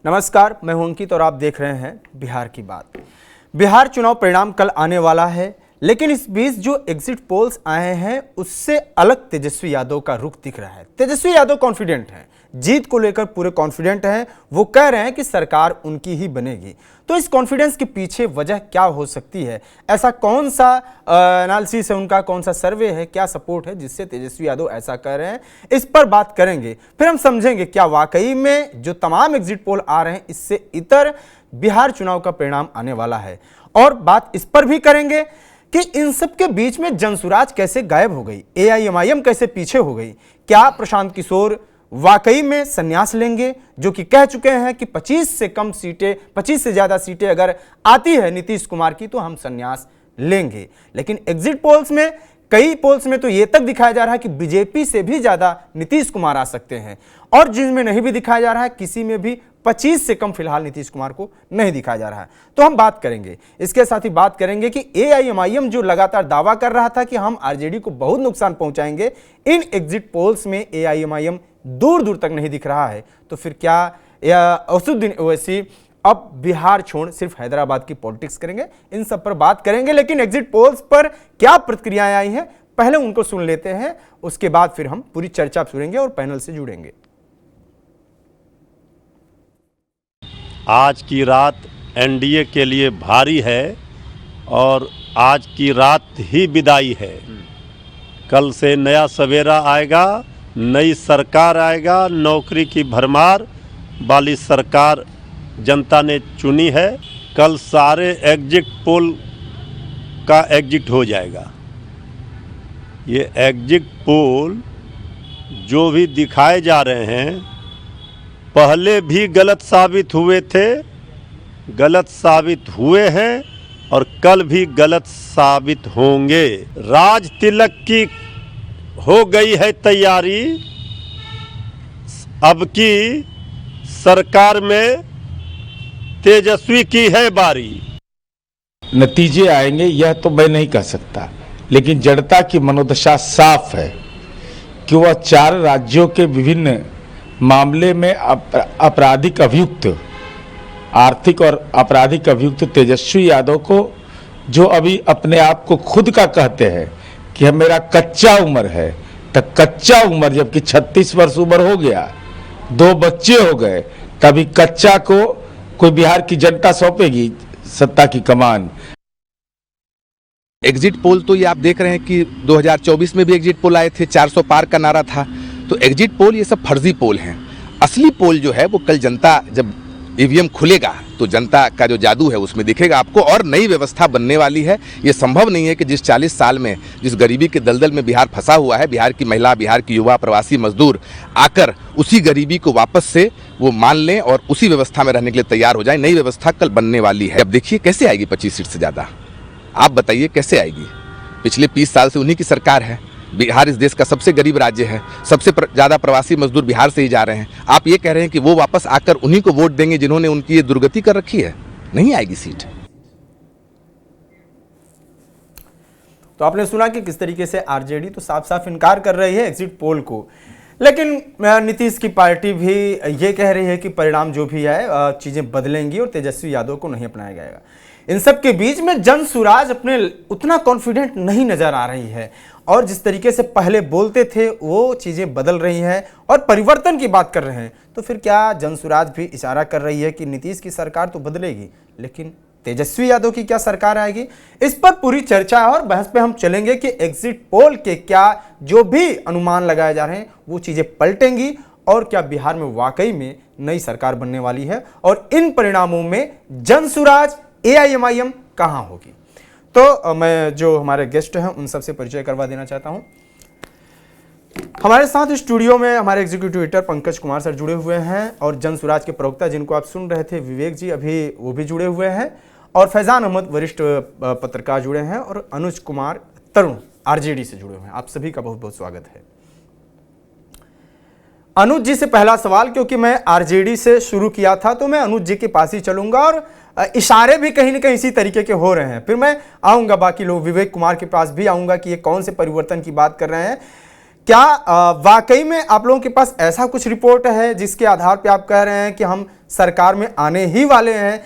नमस्कार, मैं हूं अंकित और आप देख रहे हैं बिहार की बात। बिहार चुनाव परिणाम कल आने वाला है, लेकिन इस बीच जो एग्जिट पोल्स आए हैं उससे अलग तेजस्वी यादव का रुख दिख रहा है। तेजस्वी यादव कॉन्फिडेंट हैं, जीत को लेकर पूरे कॉन्फिडेंट हैं। वो कह रहे हैं कि सरकार उनकी ही बनेगी। तो इस कॉन्फिडेंस के पीछे वजह क्या हो सकती है? ऐसा कौन सा एनालिसिस है उनका, कौन सा सर्वे है, क्या सपोर्ट है जिससे तेजस्वी यादव ऐसा कह रहे हैं? इस पर बात करेंगे, फिर हम समझेंगे क्या वाकई में जो तमाम एग्जिट पोल आ रहे हैं इससे इतर बिहार चुनाव का परिणाम आने वाला है। और बात इस पर भी करेंगे कि इन सब के बीच में जनसुराज कैसे गायब हो गई, एआईएमआईएम कैसे पीछे हो गई। क्या प्रशांत किशोर वाकई में संन्यास लेंगे, जो कि कह चुके हैं कि 25 से ज्यादा सीटें अगर आती है नीतीश कुमार की तो हम संन्यास लेंगे। लेकिन एग्जिट पोल्स में, कई पोल्स में तो यह तक दिखाया जा रहा है कि बीजेपी से भी ज्यादा नीतीश कुमार आ सकते हैं, और जिनमें नहीं भी दिखाया जा रहा है, किसी में भी 25 से कम फिलहाल नीतीश कुमार को नहीं दिखाया जा रहा है। तो हम बात करेंगे, इसके साथ ही बात करेंगे कि एआईएमआईएम जो लगातार दावा कर रहा था कि हम आरजेडी को बहुत नुकसान पहुंचाएंगे, इन एग्जिट पोल्स में एआईएमआईएम दूर दूर तक नहीं दिख रहा है। तो फिर क्या असदुद्दीन ओवैसी अब बिहार छोड़ सिर्फ हैदराबाद की पॉलिटिक्स करेंगे? इन सब पर बात करेंगे। लेकिन एग्जिट पोल्स पर क्या प्रतिक्रियाएं आई हैं पहले उनको सुन लेते हैं, उसके बाद फिर हम पूरी चर्चा सुनेंगे और पैनल से जुड़ेंगे। आज की रात एनडीए के लिए भारी है और आज की रात ही विदाई है। कल से नया सवेरा आएगा, नई सरकार आएगा, नौकरी की भरमार वाली सरकार जनता ने चुनी है। कल सारे एग्जिट पोल का एग्जिट हो जाएगा। ये एग्जिट पोल जो भी दिखाए जा रहे हैं पहले भी गलत साबित हुए थे, गलत साबित हुए हैं और कल भी गलत साबित होंगे। राज तिलक की हो गई है तैयारी, अब की सरकार में तेजस्वी की है बारी। नतीजे आएंगे यह तो मैं नहीं कह सकता, लेकिन जनता की मनोदशा साफ है कि वह 4 राज्यों के विभिन्न मामले में आपराधिक अभियुक्त, आर्थिक और आपराधिक अभियुक्त तेजस्वी यादव को, जो अभी अपने आप को खुद का कहते हैं कि मेरा कच्चा उम्र है, तो कच्चा उम्र जबकि 36 वर्ष उम्र हो गया, 2 बच्चे हो गए, तभी कच्चा को कोई बिहार की जनता सौंपेगी सत्ता की कमान। एग्जिट पोल तो ये आप देख रहे हैं कि 2024 में भी एग्जिट पोल आए थे, 400 पार का नारा था। तो एग्जिट पोल ये सब फर्जी पोल हैं। असली पोल जो है वो कल जनता जब ईवीएम खुलेगा तो जनता का जो जादू है उसमें दिखेगा आपको, और नई व्यवस्था बनने वाली है। ये संभव नहीं है कि जिस 40 साल में जिस गरीबी के दलदल में बिहार फंसा हुआ है, बिहार की महिला, बिहार की युवा, प्रवासी मजदूर आकर उसी गरीबी को वापस से वो मान लें और उसी व्यवस्था में रहने के लिए तैयार हो जाए। नई व्यवस्था कल बनने वाली है। अब देखिए कैसे आएगी 25 सीट से ज़्यादा, आप बताइए कैसे आएगी? पिछले 30 साल से उन्हीं की सरकार है। बिहार इस देश का सबसे गरीब राज्य है, सबसे ज़्यादा प्रवासी मजदूर बिहार से ही जा रहे हैं। आप ये कह रहे हैं कि वो वापस आकर उन्हीं को वोट देंगे जिन्होंने उनकी ये दुर्गति कर रखी है? नहीं आएगी सीट। तो आपने सुना कि किस तरीके से आरजेडी तो साफ साफ इनकार कर रही है एग्जिट पोल को, लेकिन नीतीश की पार्टी भी ये कह रही है कि परिणाम जो भी है चीजें बदलेंगी और तेजस्वी यादव को नहीं अपनाया जाएगा। इन सब के बीच में जनसुराज अपने उतना कॉन्फिडेंट नहीं नजर आ रही है, और जिस तरीके से पहले बोलते थे वो चीजें बदल रही हैं और परिवर्तन की बात कर रहे हैं। तो फिर क्या जनसुराज भी इशारा कर रही है कि नीतीश की सरकार तो बदलेगी, लेकिन तेजस्वी यादव की क्या सरकार आएगी? इस पर पूरी चर्चा और बहस पे हम चलेंगे कि एग्जिट पोल के क्या जो भी अनुमान लगाए जा रहे हैं वो चीजें पलटेंगी, और क्या बिहार में वाकई में नई सरकार बनने वाली है, और इन परिणामों में जनसुराज, एआईएमआईएम कहां होगी। तो मैं जो हमारे गेस्ट हैं उन सबसे परिचय करवा देना चाहता हूं। हमारे साथ स्टूडियो में हमारे executive editor Pankaj Kumar sir जुड़े हुए हैं, और जनसुराज के प्रवक्ता जिनको आप सुन रहे थे विवेक जी अभी वो भी जुड़े हुए हैं, और फैजान अहमद वरिष्ठ पत्रकार जुड़े हैं, और अनुज कुमार तरुण आरजेडी से जुड़े हुए हैं। आप सभी का बहुत बहुत स्वागत है। अनुज जी से पहला सवाल, क्योंकि मैं आरजेडी से शुरू किया था तो मैं अनुज जी के पास ही चलूंगा, और इशारे भी कहीं ना कहीं इसी तरीके के हो रहे हैं। फिर मैं आऊंगा बाकी लोग, विवेक कुमार के पास भी आऊंगा कि ये कौन से परिवर्तन की बात कर रहे हैं। क्या वाकई में आप लोगों के पास ऐसा कुछ रिपोर्ट है जिसके आधार पे आप कह रहे हैं कि हम सरकार में आने ही वाले हैं?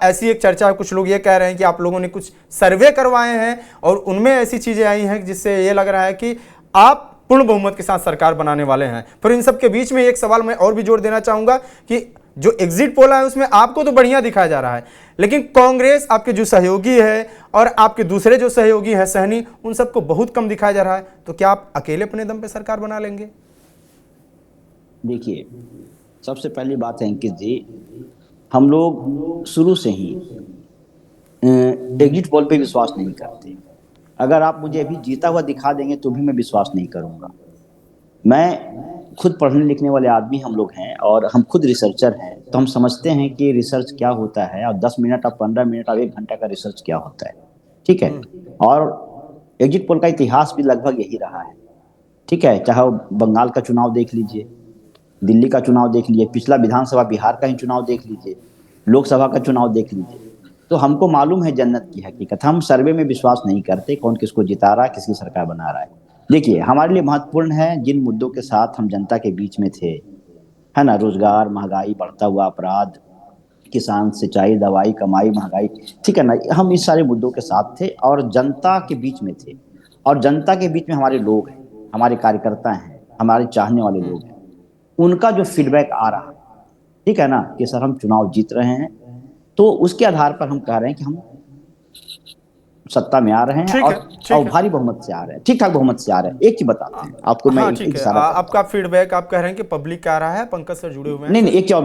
ऐसी एक चर्चा है, कुछ लोग ये कह रहे हैं कि आप लोगों ने कुछ सर्वे करवाए हैं और उनमें ऐसी चीजें आई हैं जिससे ये लग रहा है कि आप पूर्ण बहुमत के साथ सरकार बनाने वाले हैं। फिर इन सब के बीच में एक सवाल मैं और भी जोड़ देना चाहूंगा कि जो एग्जिट पोल है उसमें आपको तो बढ़िया दिखाया जा रहा है, लेकिन कांग्रेस, आपके जो सहयोगी है और आपके दूसरे जो सहयोगी है सहनी, उन सबको बहुत कम दिखाया जा रहा है। तो क्या आप अकेले अपने दम पे सरकार बना लेंगे? देखिए, सबसे पहली बात है अंकित जी, हम लोग शुरू से ही एग्जिट पोल पे विश्वास नहीं करते। अगर आप मुझे अभी जीता हुआ दिखा देंगे तो भी मैं विश्वास नहीं करूंगा। मैं खुद पढ़ने लिखने वाले आदमी हम लोग हैं और हम खुद रिसर्चर हैं, तो हम समझते हैं कि रिसर्च क्या होता है और 10 मिनट और 15 मिनट और 1 घंटा का रिसर्च क्या होता है। ठीक है, और एग्जिट पोल का इतिहास भी लगभग यही रहा है। ठीक है, चाहे बंगाल का चुनाव देख लीजिए, दिल्ली का चुनाव देख लीजिए, पिछला विधानसभा बिहार का ही चुनाव देख लीजिए, लोकसभा का चुनाव देख लीजिए, तो हमको मालूम है जन्नत की हकीकत। हम सर्वे में विश्वास नहीं करते कौन किसको जिता रहा है, किसकी सरकार बना रहा है। देखिए, हमारे लिए महत्वपूर्ण है जिन मुद्दों के साथ हम जनता के बीच में थे, है ना, रोजगार, महंगाई, बढ़ता हुआ अपराध, किसान, सिंचाई, दवाई, कमाई, महंगाई, ठीक है ना, हम इस सारे मुद्दों के साथ थे और जनता के बीच में थे। और जनता के बीच में हमारे लोग हैं, हमारे कार्यकर्ता हैं, हमारे चाहने वाले लोग हैं, उनका जो फीडबैक आ रहा है, ठीक है ना, कि सर हम चुनाव जीत रहे हैं, तो उसके आधार पर हम कह रहे हैं कि हम सत्ता में आ रहे हैं और भारी बहुमत से आ रहे हैं, ठीक ठाक बहुमत से आ रहे हैं। एक चीज बताते हैं आपको, मैं एक सारा आपका फीडबैक आप कह रहे हैं कि पब्लिक का आ रहा है, पंकज सर जुड़े हुए हैं। नहीं, एक चीज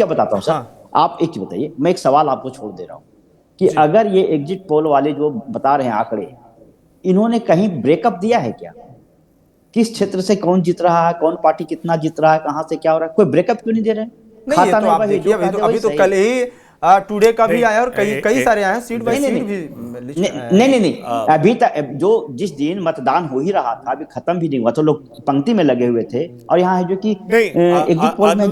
बताता हूँ सर। आप एक चीज बताइए, मैं एक सवाल आपको छोड़ दे रहा हूँ कि अगर ये एग्जिट पोल वाले जो बता रहे हैं आंकड़े, इन्होंने कहीं ब्रेकअप दिया है क्या? किस क्षेत्र से कौन जीत रहा है, कौन पार्टी कितना जीत रहा है, कहाँ से क्या हो रहा है, कोई ब्रेकअप क्यों नहीं दे रहे? खाता तो आप देखिए, अभी तो कल ही टुडे का भी आया और कई सारे आए हैं, सीट बाय सीट भी। नहीं, अभी तक जो जिस दिन मतदान हो ही रहा था, अभी खत्म भी नहीं हुआ, तो लोग पंक्ति में लगे हुए थे। और यहाँ है जो कि एग्जिट पोल में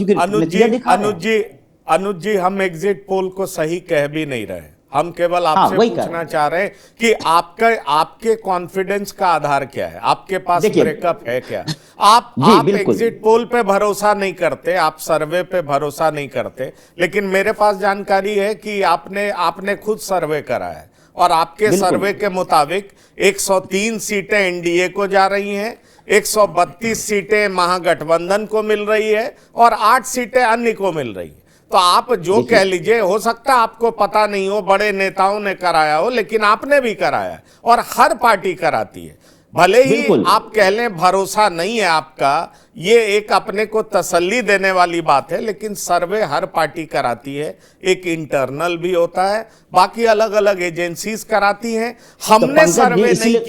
अनुज जी, हम एग्जिट पोल को सही कह भी नहीं रहे। हम केवल आपसे पूछना चाह रहे हैं कि आपके कॉन्फिडेंस का आधार क्या है, आपके पास ब्रेकअप है क्या? आप एग्जिट पोल पे भरोसा नहीं करते, आप सर्वे पे भरोसा नहीं करते, लेकिन मेरे पास जानकारी है कि आपने खुद सर्वे करा है और आपके सर्वे के मुताबिक 103 सीटें एनडीए को जा रही हैं, 132 सीटें महागठबंधन को मिल रही है और 8 सीटें अन्य को मिल रही है। तो आप जो कह लीजिए, हो सकता है आपको पता नहीं हो, बड़े नेताओं ने कराया हो, लेकिन आपने भी कराया और हर पार्टी कराती है। भले ही आप कह लें भरोसा नहीं है आपका, ये एक अपने को तसल्ली देने वाली बात है, लेकिन सर्वे हर पार्टी कराती है, एक इंटरनल भी होता है, बाकी अलग अलग एजेंसीज कराती हैं। हमने सर्वे नहीं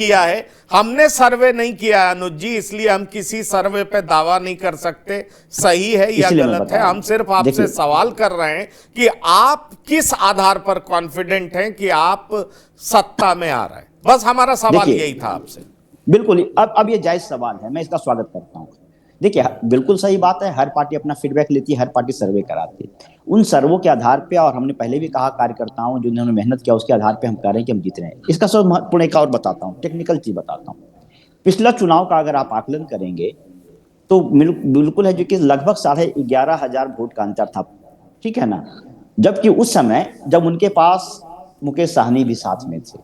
किया है, अनुज जी, इसलिए हम किसी सर्वे पे दावा नहीं कर सकते सही है या गलत है। हम सिर्फ आपसे सवाल कर रहे हैं कि आप किस आधार पर कॉन्फिडेंट हैं कि आप सत्ता में आ रहे हैं। बस हमारा सवाल यही था आपसे। बिल्कुल, अब ये जायज सवाल है, मैं इसका स्वागत करता हूँ। देखिए, बिल्कुल सही बात है, हर पार्टी अपना फीडबैक लेती है, हर पार्टी सर्वे कराती है। उन सर्वों के आधार पे, और हमने पहले भी कहा कार्यकर्ताओं जिन्होंने मेहनत किया उसके आधार पे हम कह रहे हैं कि हम जीत रहे हैं। इसका सब महत्वपूर्ण एक और बताता हूँ, टेक्निकल चीज बताता हूँ। पिछला चुनाव का अगर आप आकलन करेंगे तो बिल्कुल है जो कि लगभग 11,500 वोट का अंतर था, ठीक है ना, जबकि उस समय जब उनके पास मुकेश साहनी भी साथ में थे,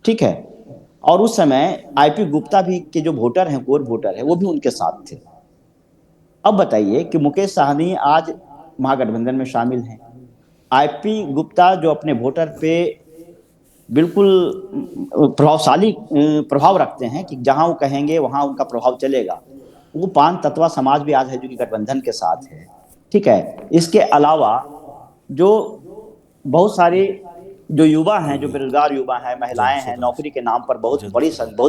ठीक है, और उस समय आईपी गुप्ता भी के जो वोटर हैं, कोर वोटर है, वो भी उनके साथ थे। अब बताइए कि मुकेश साहनी आज महागठबंधन में शामिल हैं, आईपी गुप्ता जो अपने वोटर पे बिल्कुल प्रभावशाली प्रभाव रखते हैं कि जहां वो कहेंगे वहां उनका प्रभाव चलेगा, वो पान तत्वा समाज भी आज है जो कि गठबंधन के साथ है, ठीक है। इसके अलावा जो बहुत सारे जो युवा हैं, जो बेरोजगार युवा हैं, महिलाएं हैं, नौकरी के नाम पर बहुत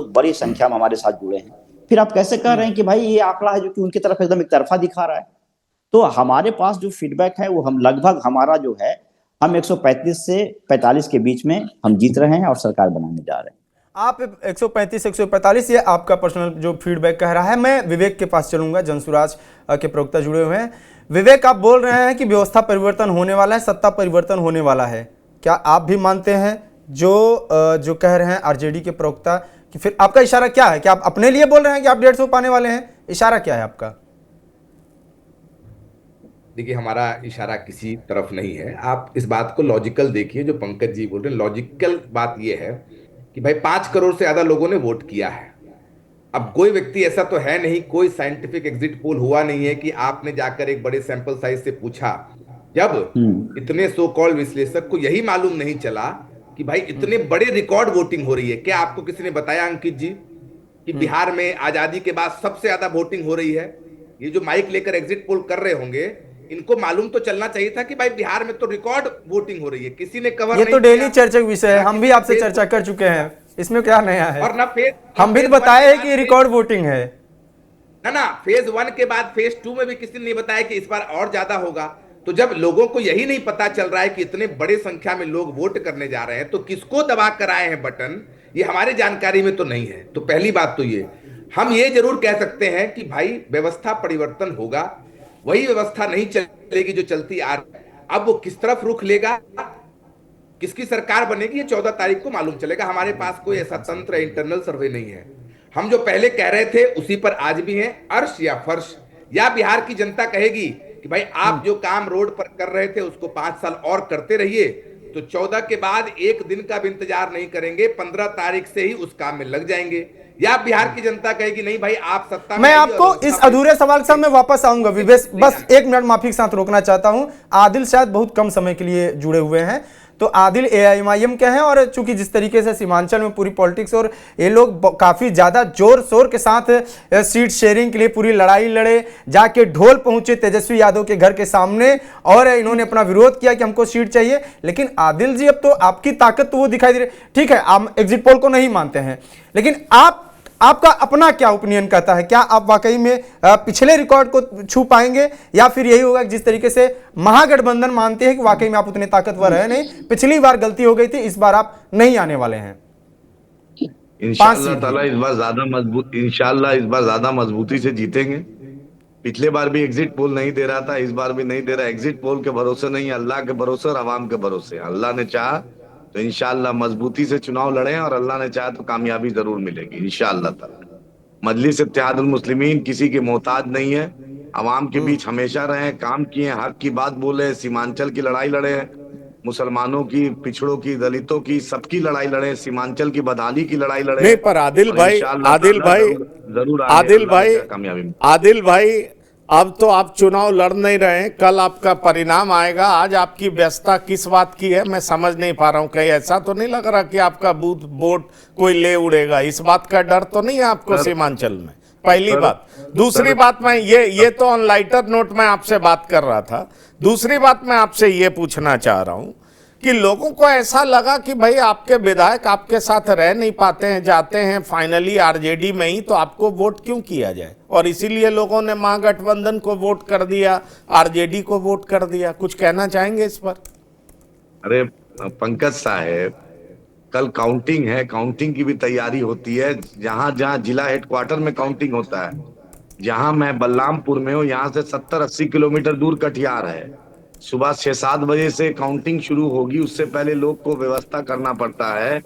बड़ी संख्या में हमारे साथ जुड़े हैं। फिर आप कैसे कह रहे हैं कि भाई ये आंकड़ा है जो कि उनकी तरफ एकदम एक तरफा दिखा रहा है? तो हमारे पास जो फीडबैक है वो हम लगभग, हमारा जो है, हम 135 से 45 के बीच में हम जीत रहे हैं और सरकार बनाने जा रहे हैं। आप 135 145, ये आपका पर्सनल जो फीडबैक कह रहा है। मैं विवेक के पास चलूंगा, जनसुराज के प्रवक्ता जुड़े हुए हैं। विवेक, आप बोल रहे हैं कि व्यवस्था परिवर्तन होने वाला है, सत्ता परिवर्तन होने वाला है, क्या आप भी मानते हैं जो कह रहे हैं आरजेडी के प्रवक्ता कि फिर आपका इशारा क्या है? कि आप अपने लिए बोल रहे हैं कि आप 150 पाने वाले हैं? इशारा क्या है आपका? देखिए, हमारा इशारा किसी तरफ नहीं है। आप इस बात को लॉजिकल देखिए, जो पंकज जी बोल रहे हैं। लॉजिकल बात यह है कि भाई 5 करोड़ से ज्यादा लोगों ने वोट किया है। अब कोई व्यक्ति ऐसा तो है नहीं, कोई साइंटिफिक एग्जिट पोल हुआ नहीं है कि आपने जाकर एक बड़े सैंपल साइज से पूछा, जब इतने सो कॉल्ड विश्लेषक को यही मालूम नहीं चला कि भाई इतने बड़े रिकॉर्ड वोटिंग हो रही है। क्या आपको किसी ने बताया अंकित जी कि बिहार में आजादी के बाद सबसे ज्यादा वोटिंग हो रही है? ये जो माइक लेकर एग्जिट पोल कर रहे होंगे, इनको मालूम तो चलना चाहिए था कि भाई बिहार में तो रिकॉर्ड वोटिंग हो रही है। किसी ने कवर ये तो डेली चर्चा का विषय है, हम भी आपसे चर्चा कर चुके हैं, इसमें क्या नया है? और ना हम भी बताए हैं कि रिकॉर्ड वोटिंग है ना। फेज 1 के बाद फेज 2 में भी किसी ने नहीं बताया कि इस बार और ज्यादा होगा। तो जब लोगों को यही नहीं पता चल रहा है कि इतने बड़े संख्या में लोग वोट करने जा रहे हैं, तो किसको दबा कर आए हैं बटन, ये हमारी जानकारी में तो नहीं है। तो पहली बात तो ये, हम ये जरूर कह सकते हैं कि भाई व्यवस्था परिवर्तन होगा। वही व्यवस्था नहीं चलेगी जो चलती आ रही है। अब वो किस तरफ रुख लेगा, किसकी सरकार बनेगी, ये 14 तारीख को मालूम चलेगा। हमारे पास कोई ऐसा तंत्र इंटरनल सर्वे नहीं है। हम जो पहले कह रहे थे उसी पर आज भी हैं, अर्श या फर्श। या बिहार की जनता कहेगी कि भाई आप जो काम रोड पर कर रहे थे उसको 5 साल और करते रहिए, तो 14 के बाद एक दिन का भी इंतजार नहीं करेंगे, 15 तारीख से ही उस काम में लग जाएंगे। या बिहार की जनता कहेगी नहीं भाई आप सत्ता में। मैं आपको इस अधूरे सवाल के साथ मैं वापस आऊंगा विवेश, बस 1 मिनट माफी के साथ रोकना चाहता हूं। आदिल शायद बहुत कम समय के लिए जुड़े हुए हैं, तो आदिल AIMIM के हैं, और चूंकि जिस तरीके से सीमांचल में पूरी पॉलिटिक्स और ये लोग काफी ज्यादा जोर शोर के साथ सीट शेयरिंग के लिए पूरी लड़ाई लड़े, जाके ढोल पहुंचे तेजस्वी यादव के घर के सामने और इन्होंने अपना विरोध किया कि हमको सीट चाहिए। लेकिन आदिल जी, अब तो आपकी ताकत तो वो दिखाई दे रही, ठीक है आप एग्जिट पोल को नहीं मानते हैं, लेकिन आपका अपना क्या ओपिनियन कहता है? क्या आप वाकई में पिछले रिकॉर्ड को छू पाएंगे, या फिर यही होगा जिस तरीके से महागठबंधन मानते हैं कि वाकई में आप उतने ताकतवर है नहीं, पिछली बार गलती हो गई थी, इस बार आप नहीं आने वाले हैं? इंशाअल्लाह ताला इस बार ज्यादा मजबूती से जीतेंगे। पिछले बार भी एग्जिट पोल नहीं दे रहा था, इस बार भी नहीं दे रहा। एग्जिट पोल के भरोसे नहीं, अल्लाह के भरोसे और अवाम के भरोसे। अल्लाह ने चाहा तो इंशाअल्लाह मजबूती से चुनाव लड़े, और अल्लाह ने चाहा तो कामयाबी जरूर मिलेगी इंशाअल्लाह ताला। मजलिस इत्तेहादुल मुस्लिमीन किसी के मोहताज नहीं है, अवाम के बीच हमेशा रहे, काम किए, हक की बात बोले, सीमांचल की लड़ाई लड़े हैं, मुसलमानों की, पिछड़ों की, दलितों की, सबकी लड़ाई लड़े, सीमांचल की बदहाली की लड़ाई लड़े। नहीं, पर आदिल भाई अब तो आप चुनाव लड़ नहीं रहे हैं, कल आपका परिणाम आएगा। आज आपकी व्यस्तता किस बात की है मैं समझ नहीं पा रहा हूं। कहीं ऐसा तो नहीं लग रहा कि आपका बूथ वोट कोई ले उड़ेगा? इस बात का डर तो नहीं है आपको सीमांचल में? पहली बात। दूसरी बात, मैं ये तो ऑन लाइटर नोट में आपसे बात कर रहा था। दूसरी बात मैं आपसे ये पूछना चाह रहा हूं कि लोगों को ऐसा लगा कि भाई आपके विधायक आपके साथ रह नहीं पाते हैं, जाते हैं फाइनली आरजेडी में ही, तो आपको वोट क्यों किया जाए? और इसीलिए लोगों ने महागठबंधन को वोट कर दिया, आरजेडी को वोट कर दिया। कुछ कहना चाहेंगे इस पर? अरे पंकज साहब, कल काउंटिंग है, काउंटिंग की भी तैयारी होती है। जहां जहां जिला हेडक्वार्टर में काउंटिंग होता है, जहां मैं बलरामपुर में हूँ, यहाँ से 70-80 किलोमीटर दूर कटिहार है। सुबह 6-7 बजे से काउंटिंग शुरू होगी, उससे पहले लोग को व्यवस्था करना पड़ता है।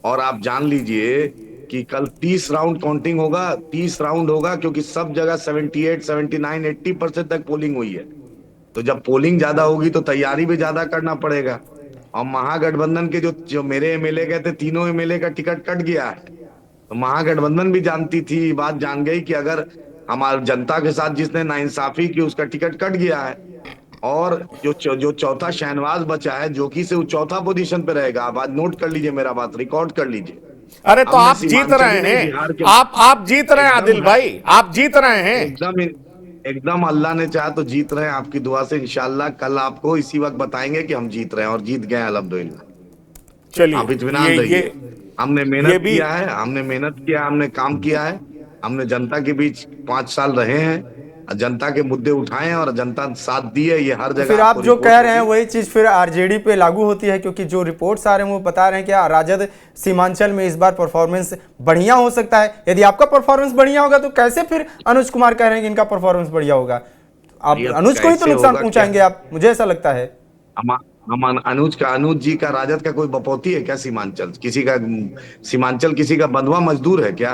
और आप जान लीजिए कि कल 30 राउंड काउंटिंग होगा, 30 राउंड होगा, क्योंकि सब जगह 78, 79, 80% तक पोलिंग हुई है। तो जब पोलिंग ज्यादा होगी तो तैयारी भी ज्यादा करना पड़ेगा। और महागठबंधन के जो मेरे MLA गए थे, तीनों MLA का टिकट कट गया है। तो महागठबंधन भी जानती थी, बात जान गई कि अगर हमारी जनता के साथ जिसने नाइंसाफी की उसका टिकट कट गया है। और जो चौथा शहनवाज बचा है, जो कि से वो चौथा पोजीशन पे रहेगा। आप आज नोट कर लीजिए, मेरा बात रिकॉर्ड कर लीजिए। अरे तो आप जीत रहे हैं, आप जीत रहे हैं आदिल भाई, आप जीत रहे हैं एकदम अल्लाह ने चाहा तो जीत रहे हैं। आपकी दुआ से इंशाल्लाह कल आपको इसी वक्त बताएंगे कि हम जीत रहे हैं, और जीत गए हैं अल्हम्दुलिल्लाह। चलिए, आप इत्मीनान रहिए। हमने मेहनत किया है, हमने काम किया है, हमने जनता के बीच 5 साल रहे हैं, जनता के मुद्दे उठाए और जनता साथ दी है। ये हर जगह फिर आप जो कह रहे हैं वही चीज फिर आरजेडी पे लागू होती है, क्योंकि जो रिपोर्ट्स आ रहे हैं वो बता रहे हैं कि राजद सीमांचल में इस बार परफॉर्मेंस बढ़िया हो सकता है। यदि आपका परफॉर्मेंस बढ़िया होगा तो कैसे फिर अनुज कुमार कह रहे हैं कि इनका परफॉर्मेंस बढ़िया होगा? आप अनुज को ही तो नुकसान पहुंचाएंगे आप, मुझे ऐसा लगता है। हम अनुज जी का राजद का कोई बपौती है क्या? सीमांचल किसी का, सीमांचल किसी का बंधुआ मजदूर है क्या?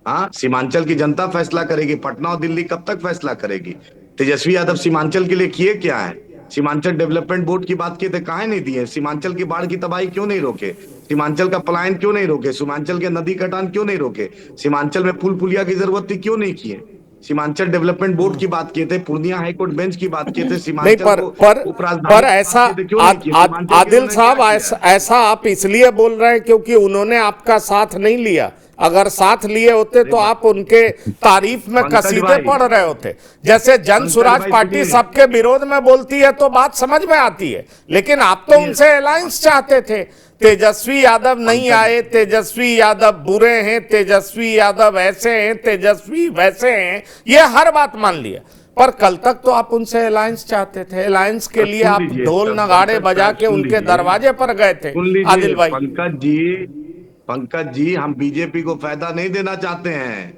हाँ, सीमांचल की जनता फैसला करेगी। पटना और दिल्ली कब तक फैसला करेगी? तेजस्वी यादव सीमांचल के लिए किए क्या है? सीमांचल डेवलपमेंट बोर्ड की बात किए थे, काहे नहीं दिए? सीमांचल की बाढ़ की तबाही क्यों नहीं रोके? सीमांचल का पलायन क्यों नहीं रोके? सीमांचल के नदी कटान क्यों नहीं रोके? सीमांचल में पुल पुलिया की जरूरत थी, क्यों नहीं किए? सीमांचल डेवलपमेंट बोर्ड की बात किए थे, पूर्णिया हाईकोर्ट बेंच की बात किए थे, नहीं, सीमांचल को पर उपराजधानी ऐसा की बात किए थे, क्यों नहीं किए? सीमांचल के आदिल उन्होंने साहब, क्या किया? ऐसा आप इसलिए बोल रहे हैं क्योंकि उन्होंने आपका साथ नहीं लिया। अगर साथ लिए होते तो आप उनके तारीफ में पंकज कसीदे भाई, पढ़ रहे होते। जैसे जन स्वराज भाई पार्टी सुनिए। सबके विरोध में बोलती है तो बात समझ में आती है, लेकिन आप तो उनसे अलायंस चाहते थे। तेजस्वी यादव नहीं आए, तेजस्वी यादव बुरे हैं, तेजस्वी यादव ऐसे हैं, तेजस्वी वैसे हैं, ये हर बात मान लिया। पर कल तक तो आप उनसे अलायंस चाहते थे। अलायंस के लिए आप ढोल नगाड़े बजा के उनके दरवाजे पर गए थे। आदिल भाई, पंकज जी, हम बीजेपी को फायदा नहीं देना चाहते हैं।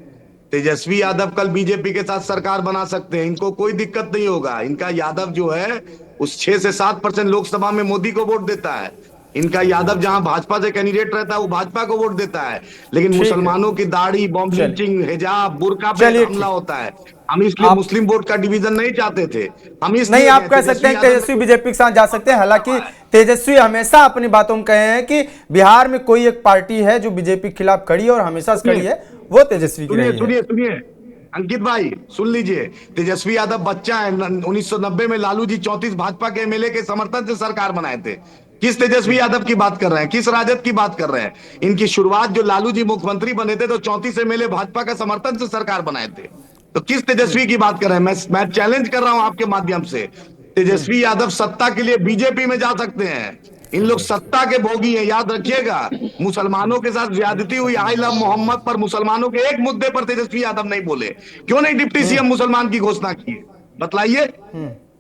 तेजस्वी यादव कल बीजेपी के साथ सरकार बना सकते हैं, इनको कोई दिक्कत नहीं होगा। इनका यादव जो है उस 6 से 7% लोकसभा में मोदी को वोट देता है। इनका यादव जहां भाजपा से कैंडिडेट रहता है वो भाजपा को वोट देता है। लेकिन मुसलमानों की दाढ़ी, बॉम्ब लिंचिंग, हिजाब, बुर्का पे हमला होता है। हम इसलिए मुस्लिम वोट का डिवीजन नहीं चाहते थे। हम इसलिए नहीं, आप कह सकते हैं तेजस्वी बीजेपी के साथ जा सकते हैं। हालांकि तेजस्वी हमेशा अपनी बातों में कहे हैं कि बिहार में कोई एक पार्टी है जो बीजेपी के खिलाफ खड़ी है और हमेशा से खड़ी है, वो तेजस्वी की रही है। सुनिए अंकित भाई, सुन लीजिए। तेजस्वी यादव बच्चा है। 1990 में लालू जी 34 भाजपा के एमएलए के समर्थन से सरकार बनाए थे। किस तेजस्वी यादव की बात कर रहे हैं? किस राजद की बात कर रहे हैं? इनकी शुरुआत जो लालू जी मुख्यमंत्री बने थे तो 34 एमएलए भाजपा का समर्थन से सरकार बनाए थे। तो किस तेजस्वी की बात कर रहे हैं? मैं चैलेंज कर रहा हूं आपके माध्यम से। तेजस्वी यादव सत्ता के लिए बीजेपी में जा सकते हैं। इन लोग सत्ता के भोगी हैं, याद रखिएगा। मुसलमानों के साथ ज्यादती हुई, आई लव मोहम्मद पर मुसलमानों के एक मुद्दे पर तेजस्वी यादव नहीं बोले। क्यों नहीं डिप्टी सीएम मुसलमान की घोषणा की? बतलाइए।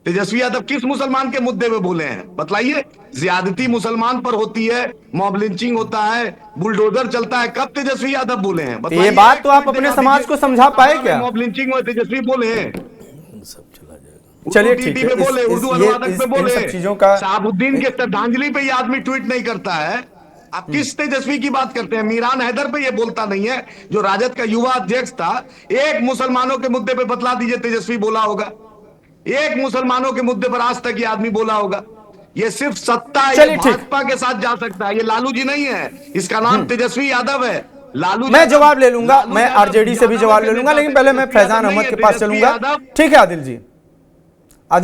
तेजस्वी यादव किस मुसलमान के मुद्दे पे बोले हैं? बतलाइए। ज्यादती मुसलमान पर होती है, मॉब लिंचिंग होता है, बुलडोजर चलता है, कब तेजस्वी यादव बोले हैं? ये बात तो आप अपने समाज को समझा पाए क्या? मॉब लिंचिंग में तेजस्वी बोले हैं? चलिए ठीक है, बोले, उर्दू अनुवादक पे बोले, सब चीजों का शहाबुद्दीन के श्रद्धांजलि पे ये आदमी ट्वीट नहीं करता है। आप किस तेजस्वी की बात करते हैं? मीरान हैदर पे ये बोलता नहीं है, जो राजद का युवा अध्यक्ष था। एक मुसलमानों के मुद्दे पे बतला दीजिए तेजस्वी बोला होगा? एक मुसलमानों के मुद्दे पर आज तक ये आदमी बोला होगा? ये सिर्फ सत्ता है, ये भाजपा के साथ जा सकता है। ये लालू जी नहीं है, इसका नाम तेजस्वी यादव है। लालू, मैं जवाब ले लूंगा, मैं आरजेडी से भी जवाब ले लूंगा, लेकिन पहले मैं फैजान अहमद के पास चलूंगा। ठीक है आदिल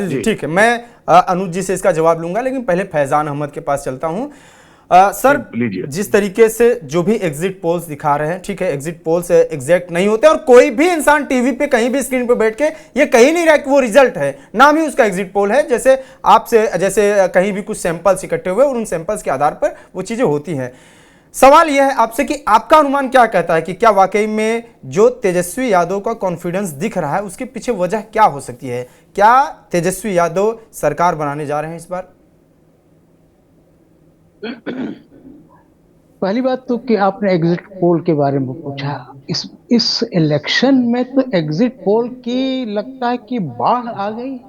जी, ठीक है, मैं अनुज जी से इसका जवाब लूंगा, लेकिन पहले फैजान अहमद के पास चलता हूं। सर, जिस तरीके से जो भी एग्जिट पोल्स दिखा रहे हैं, ठीक है, एग्जिट पोल्स एग्जैक्ट नहीं होते और कोई भी इंसान टीवी पे कहीं भी स्क्रीन पे बैठ के ये कही नहीं रहा कि वो रिजल्ट है, नाम ही उसका एग्जिट पोल है। जैसे जैसे कहीं भी कुछ सैंपल्स इकट्ठे हुए और उन सैंपल्स के आधार पर वो चीजें होती हैं। सवाल यह है आपसे कि आपका अनुमान क्या कहता है कि क्या वाकई में जो तेजस्वी यादव का कॉन्फिडेंस दिख रहा है उसके पीछे वजह क्या हो सकती है? क्या तेजस्वी यादव सरकार बनाने जा रहे हैं इस बार? पहली बात तो कि आपने एग्जिट पोल के बारे में पूछा। इस इलेक्शन में तो एग्जिट पोल की लगता है कि बाढ़ आ गई।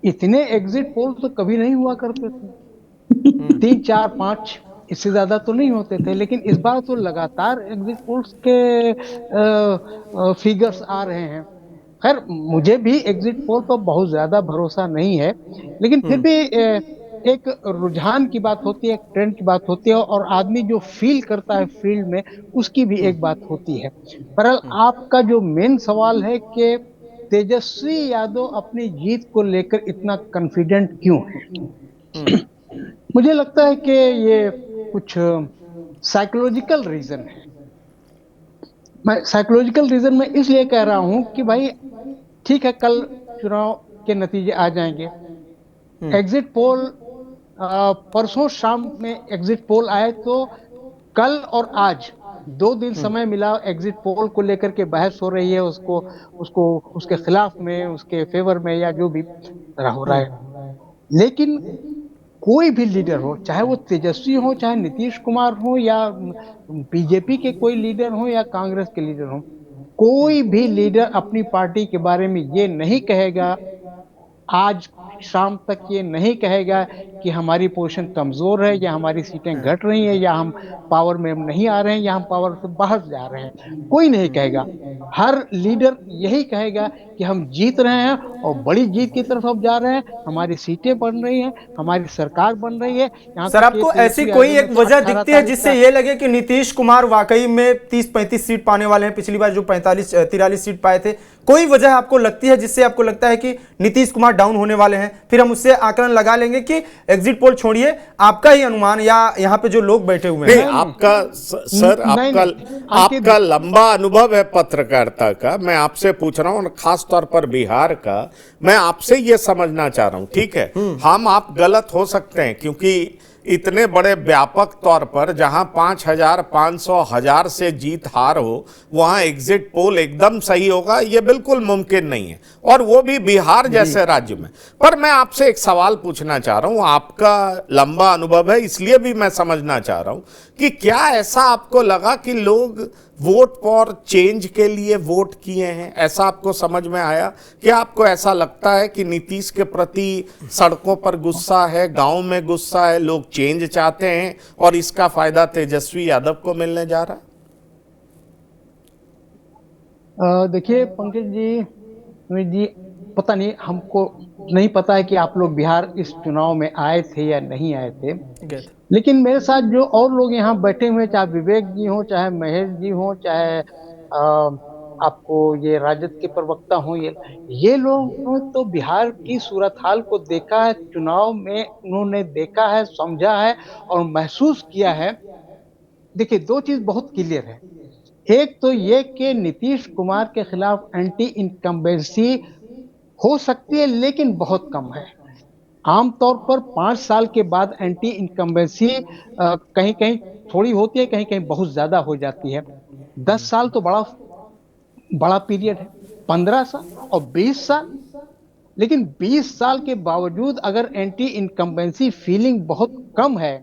इतने एग्जिट पोल तो कभी नहीं हुआ करते थे। 3, 4, 5 इससे ज्यादा तो नहीं होते थे, लेकिन इस बार तो लगातार एग्जिट पोल्स के फिगर्स आ रहे हैं। खैर, मुझे भी एग्जिट पोल पर बहुत ज्यादा भरोसा नहीं है, लेकिन फिर भी एक रुझान की बात होती है, एक ट्रेंड की बात होती है, और आदमी जो फील करता है फील्ड में उसकी भी एक बात होती है। पर आपका जो मेन सवाल है कि तेजस्वी यादव अपनी जीत को लेकर इतना कॉन्फिडेंट क्यों है? मुझे लगता है कि ये कुछ साइकोलॉजिकल रीजन है। मैं साइकोलॉजिकल रीजन में इसलिए कह रहा हूं कि भाई ठीक है, कल चुनाव के नतीजे आ जाएंगे। एग्जिट पोल परसों शाम में एग्जिट पोल आए तो कल और आज 2 दिन समय मिला एग्जिट पोल को लेकर के बहस हो रही है, उसको उसके खिलाफ में, उसके फेवर में, या जो भी हो रहा है। लेकिन कोई भी लीडर हो, चाहे वो तेजस्वी हो, चाहे नीतीश कुमार हो, या बीजेपी के कोई लीडर हो, या कांग्रेस के लीडर हो, कोई भी लीडर अपनी पार्टी के बारे में ये नहीं कहेगा आज शाम तक ये नहीं कहेगा कि हमारी पोजीशन कमजोर है या हमारी सीटें घट रही हैं या हम पावर में नहीं आ रहे हैं या हम पावर से बाहर जा रहे हैं, कोई नहीं कहेगा। हर लीडर यही कहेगा कि हम जीत रहे हैं और बड़ी जीत की तरफ हम जा रहे हैं, हमारी सीटें बन रही हैं, हमारी सरकार बन रही है। सर, आपको ऐसी कोई एक वजह दिखती है जिससे ये लगे कि नीतीश कुमार वाकई में 30-35 सीट पाने वाले हैं? पिछली बार जो 43 सीट पाए थे, कोई वजह आपको लगती है जिससे आपको लगता है कि नीतीश कुमार डाउन होने वाले हैं? फिर हम उससे आकलन लगा लेंगे कि एग्जिट पोल छोड़िए, आपका ही अनुमान या यहाँ पे जो लोग बैठे हुए हैं। आपका सर, आपका लंबा अनुभव है पत्रकारिता का, मैं आपसे पूछ रहा हूँ, खास तौर पर बिहार का। मैं आपसे ये समझना चाह रहा हूँ, ठीक है, हम आप गलत हो सकते हैं, क्योंकि इतने बड़े व्यापक तौर पर जहां 5,000, 500, 1,000 से जीत हार हो, वहां एग्जिट पोल एकदम सही होगा, यह बिल्कुल मुमकिन नहीं है, और वो भी बिहार जैसे राज्य में। पर मैं आपसे एक सवाल पूछना चाह रहा हूं, आपका लंबा अनुभव है इसलिए भी मैं समझना चाह रहा हूं कि क्या ऐसा आपको लगा कि लोग वोट फॉर चेंज के लिए वोट किए हैं? ऐसा आपको समझ में आया? क्या आपको ऐसा लगता है कि नीतीश के प्रति सड़कों पर गुस्सा है, गांव में गुस्सा है, लोग चेंज चाहते हैं और इसका फायदा तेजस्वी यादव को मिलने जा रहा है? देखिए पंकज जी, सुमित जी, पता नहीं, हमको नहीं पता है कि आप लोग बिहार इस चुनाव में आए थे या नहीं आए थे, लेकिन मेरे साथ जो और लोग यहाँ बैठे हुए, चाहे विवेक जी हो, चाहे महेश जी हो, चाहे आपको ये राजद के प्रवक्ता हो, ये लोग तो बिहार की सूरत हाल को देखा है, चुनाव में उन्होंने देखा है, समझा है और महसूस किया है। देखिए, दो चीज बहुत क्लियर है। एक तो ये कि नीतीश कुमार के खिलाफ एंटी इनकम्बेंसी हो सकती है, लेकिन बहुत कम है। आमतौर पर 5 साल के बाद एंटी इनकम्बेंसी कहीं कहीं थोड़ी होती है, कहीं कहीं बहुत ज्यादा हो जाती है। 10 साल तो बड़ा पीरियड है, 15 साल और 20 साल। लेकिन 20 साल के बावजूद अगर एंटी इनकम्बेंसी फीलिंग बहुत कम है,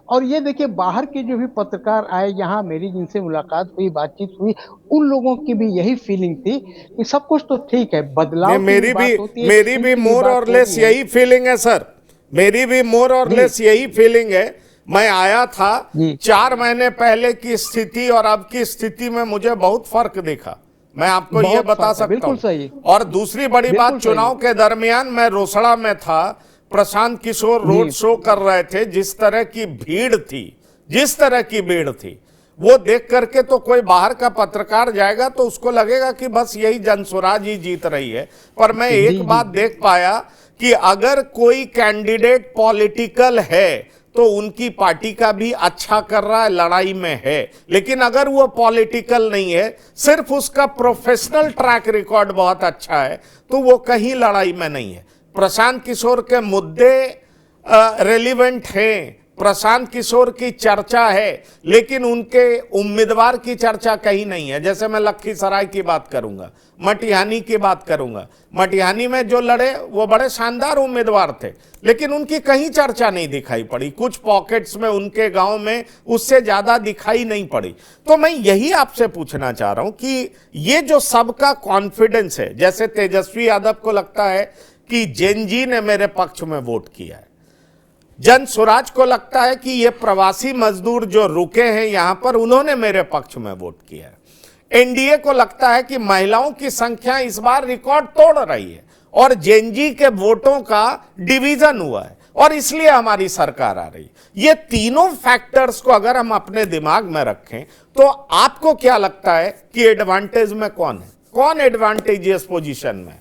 और ये देखिए बाहर के जो भी पत्रकार आए यहाँ, मेरी जिनसे मुलाकात हुई, बातचीत हुई, उन लोगों की भी यही फीलिंग थी कि सब कुछ तो ठीक है, बदलाव मेरी भी मोर और लेस यही फीलिंग है सर, मेरी भी मोर और लेस यही फीलिंग है। मैं आया था 4 महीने पहले की स्थिति और अब की स्थिति में मुझे बहुत फर्क दिखा, मैं आपको ये बता सकता हूँ। और दूसरी बड़ी बात, चुनाव के दरमियान मैं रोसड़ा में था, प्रशांत किशोर रोड शो कर रहे थे, जिस तरह की भीड़ थी वो देख करके तो कोई बाहर का पत्रकार जाएगा तो उसको लगेगा कि बस यही जनसुराज ही जीत रही है। पर मैं एक बात देख पाया कि अगर कोई कैंडिडेट पॉलिटिकल है तो उनकी पार्टी का भी अच्छा कर रहा है, लड़ाई में है। लेकिन अगर वो पॉलिटिकल नहीं है, सिर्फ उसका प्रोफेशनल ट्रैक रिकॉर्ड बहुत अच्छा है, तो वो कहीं लड़ाई में नहीं है। प्रशांत किशोर के मुद्दे रेलिवेंट हैं, प्रशांत किशोर की चर्चा है, लेकिन उनके उम्मीदवार की चर्चा कहीं नहीं है। जैसे मैं लखीसराय की बात करूंगा, मटिहानी की बात करूंगा, मटिहानी में जो लड़े वो बड़े शानदार उम्मीदवार थे, लेकिन उनकी कहीं चर्चा नहीं दिखाई पड़ी। कुछ पॉकेट्स में उनके गांव में उससे ज्यादा दिखाई नहीं पड़ी। तो मैं यही आपसे पूछना चाह रहा हूं कि ये जो सबका कॉन्फिडेंस है, जैसे तेजस्वी यादव को लगता है कि जेनजी ने मेरे पक्ष में वोट किया है, जन स्वराज को लगता है कि ये प्रवासी मजदूर जो रुके हैं यहां पर, उन्होंने मेरे पक्ष में वोट किया है, एनडीए को लगता है कि महिलाओं की संख्या इस बार रिकॉर्ड तोड़ रही है और जेनजी के वोटों का डिवीजन हुआ है और इसलिए हमारी सरकार आ रही। ये तीनों फैक्टर्स को अगर हम अपने दिमाग में रखें तो आपको क्या लगता है कि एडवांटेज में कौन है, कौन एडवांटेजियस पोजीशन में?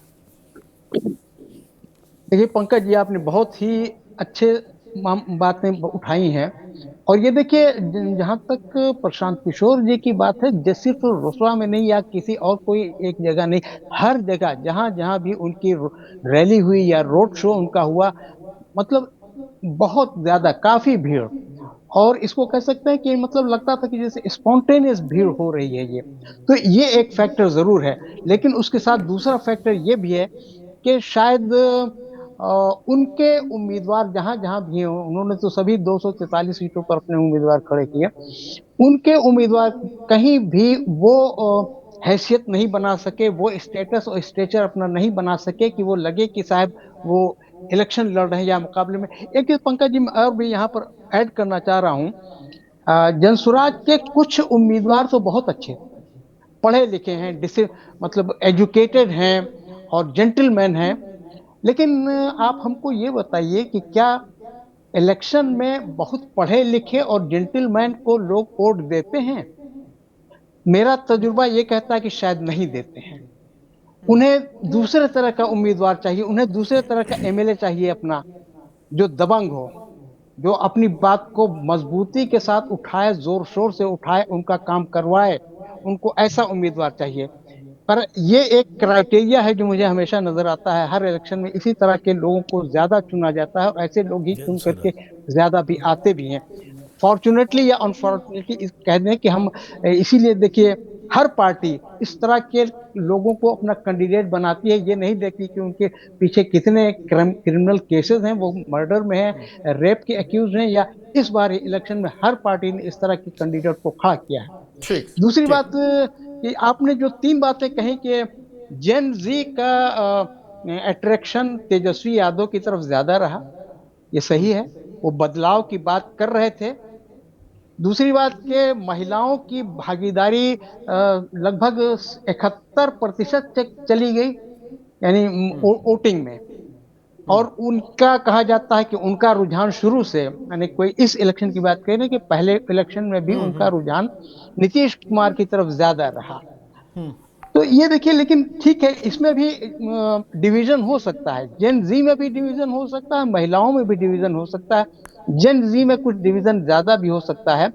देखिए पंकज जी, आपने बहुत ही अच्छे बातें उठाई हैं। और ये देखिए, जहां तक प्रशांत किशोर जी की बात है, सिर्फ रोसड़ा में नहीं या किसी और कोई एक जगह नहीं, हर जगह जहां जहां भी उनकी रैली हुई या रोड शो उनका हुआ, मतलब बहुत ज्यादा, काफी भीड़। और इसको कह सकते हैं कि मतलब लगता था कि जैसे स्पॉन्टेनियस भीड़ हो रही है। ये तो ये एक फैक्टर जरूर है। लेकिन उसके साथ दूसरा फैक्टर ये भी है कि शायद उनके उम्मीदवार जहां जहां भी हों, उन्होंने तो सभी 243 सीटों पर अपने उम्मीदवार खड़े किए, उनके उम्मीदवार कहीं भी वो हैसियत नहीं बना सके, वो स्टेटस और स्टेचर अपना नहीं बना सके कि वो लगे कि साहब वो इलेक्शन लड़ रहे हैं या मुकाबले में। एक चीज पंकज जी मैं और भी यहाँ पर ऐड करना चाह रहा हूँ, जनसुराज के कुछ उम्मीदवार तो बहुत अच्छे पढ़े लिखे हैं, मतलब एजुकेटेड हैं और जेंटलमैन हैं, लेकिन आप हमको ये बताइए कि क्या इलेक्शन में बहुत पढ़े लिखे और जेंटलमैन को लोग वोट देते हैं? मेरा तजुर्बा ये कहता है कि शायद नहीं देते हैं। उन्हें दूसरे तरह का उम्मीदवार चाहिए, उन्हें दूसरे तरह का एमएलए चाहिए अपना, जो दबंग हो, जो अपनी बात को मजबूती के साथ उठाए, जोर शोर से उठाए, उनका काम करवाए, उनको ऐसा उम्मीदवार चाहिए। पर ये एक क्राइटेरिया है जो मुझे हमेशा नजर आता है, हर इलेक्शन में इसी तरह के लोगों को ज्यादा चुना जाता है और ऐसे लोग ही चुन करके ज्यादा भी आते भी हैं। फॉर्चुनेटली या अनफॉर्चुनेटली कह दें कि हम इसीलिए देखिए हर पार्टी इस तरह के लोगों को अपना कैंडिडेट बनाती है, ये नहीं देखती कि उनके पीछे कितने क्रिमिनल केसेस हैं, वो मर्डर में है, रेप के एक्यूज हैं, या इस बार इलेक्शन में हर पार्टी ने इस तरह के कैंडिडेट को खड़ा किया है। दूसरी बात कि आपने जो 3 बातें कही कि जेन जी का अट्रैक्शन तेजस्वी यादव की तरफ ज्यादा रहा, ये सही है, वो बदलाव की बात कर रहे थे। दूसरी बात कि महिलाओं की भागीदारी लगभग 71% चली गई, यानी वोटिंग में, और उनका कहा जाता है कि उनका रुझान शुरू से, यानी कोई इस इलेक्शन की बात करें कि पहले इलेक्शन में भी उनका रुझान नीतीश कुमार की तरफ ज्यादा रहा। तो ये देखिए, लेकिन ठीक है, इसमें भी डिवीजन हो सकता है, जेन जी में भी डिवीजन हो सकता है, महिलाओं में भी डिवीजन हो सकता है, जेन जी में कुछ डिवीजन ज्यादा भी हो सकता है।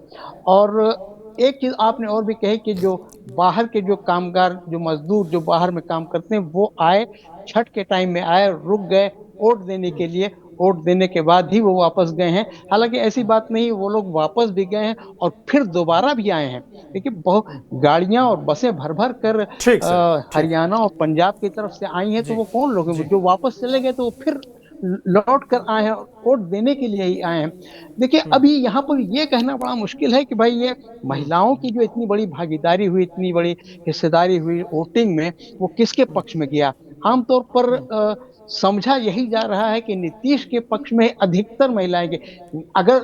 और एक चीज आपने और भी कही कि जो बाहर के जो कामगार, जो मजदूर जो बाहर में काम करते हैं, वो आए, छठ के टाइम में आए, रुक गए वोट देने के लिए, वोट देने के बाद ही वो वापस गए हैं। हालांकि ऐसी बात नहीं, वो लोग वापस भी गए हैं और फिर दोबारा भी आए हैं, क्योंकि बहुत गाड़ियां और बसें भर भर कर हरियाणा और पंजाब की तरफ से आई हैं, तो वो कौन लोग हैं जो वापस चले गए तो वो फिर लौट कर आए हैं, वोट देने के लिए ही आए हैं। देखिए, अभी यहाँ पर ये कहना बड़ा मुश्किल है कि भाई ये महिलाओं की जो इतनी बड़ी भागीदारी हुई, इतनी बड़ी हिस्सेदारी हुई वोटिंग में, वो किसके पक्ष में गया। आमतौर पर समझा यही जा रहा है कि नीतीश के पक्ष में अधिकतर महिलाएं गई। अगर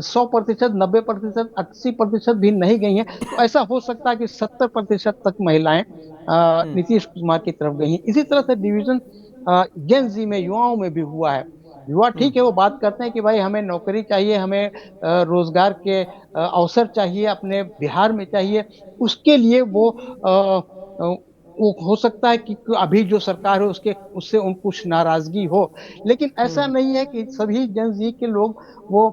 100%, 90%, 80% भी नहीं गई हैं, तो ऐसा हो सकता है कि 70% तक महिलाएं नीतीश कुमार की तरफ गई हैं। इसी तरह से डिवीजन जेन जी में, युवाओं में भी हुआ है। युवा ठीक है, वो बात करते हैं कि भाई हमें नौकरी चाहिए, हमें रोजगार के अवसर चाहिए, अपने बिहार में चाहिए, उसके लिए वो हो सकता है कि अभी जो सरकार है उससे उनको कुछ नाराजगी हो, लेकिन ऐसा नहीं है कि सभी जेन जी के लोग वो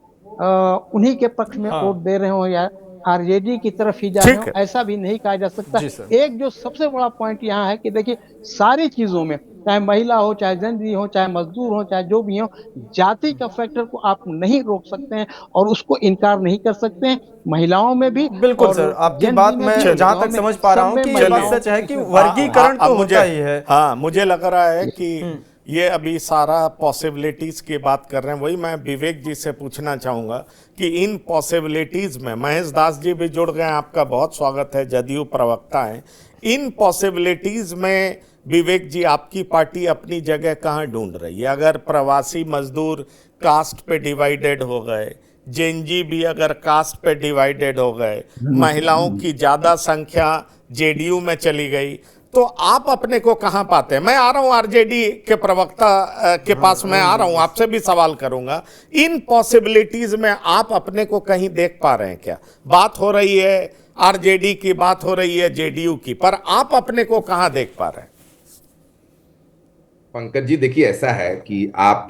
उन्हीं के पक्ष में वोट दे रहे हो या आरजेडी की तरफ ही जा रहे हो, ऐसा भी नहीं कहा जा सकता। एक जो सबसे बड़ा पॉइंट यहाँ है कि देखिए, सारी चीजों में, चाहे महिला हो, चाहे जेन जी हो, चाहे मजदूर हो, चाहे जो भी हो, जाति का फैक्टर को आप नहीं रोक सकते हैं और उसको इनकार नहीं कर सकते हैं। महिलाओं में भी बिल्कुल सर, आपकी बात मैं जहां तक समझ पा रहा हूं कि ये बात सच है कि वर्गीकरण तो होता ही है। हाँ, मुझे लग रहा है कि ये अभी सारा पॉसिबिलिटीज की बात कर रहे हैं, वही मैं विवेक जी से पूछना चाहूंगा कि इन पॉसिबिलिटीज में महेश दास जी भी जुड़ गए हैं, आपका बहुत स्वागत है, जदयू प्रवक्ता हैं। इन पॉसिबिलिटीज में विवेक जी, आपकी पार्टी अपनी जगह कहाँ ढूंढ रही है? अगर प्रवासी मजदूर कास्ट पे डिवाइडेड हो गए, जेएनजी भी अगर कास्ट पे डिवाइडेड हो गए, महिलाओं की ज्यादा संख्या जेडीयू में चली गई, तो आप अपने को कहां पाते हैं? मैं आ रहा हूं आरजेडी के प्रवक्ता के पास, मैं आ रहा हूं, आपसे भी सवाल करूंगा। इन पॉसिबिलिटीज में आप अपने को कहीं देख पा रहे हैं क्या? बात हो रही है आरजेडी की, बात हो रही है जेडीयू की, पर आप अपने को कहां देख पा रहे हैं? पंकज जी, देखिए, ऐसा है कि आप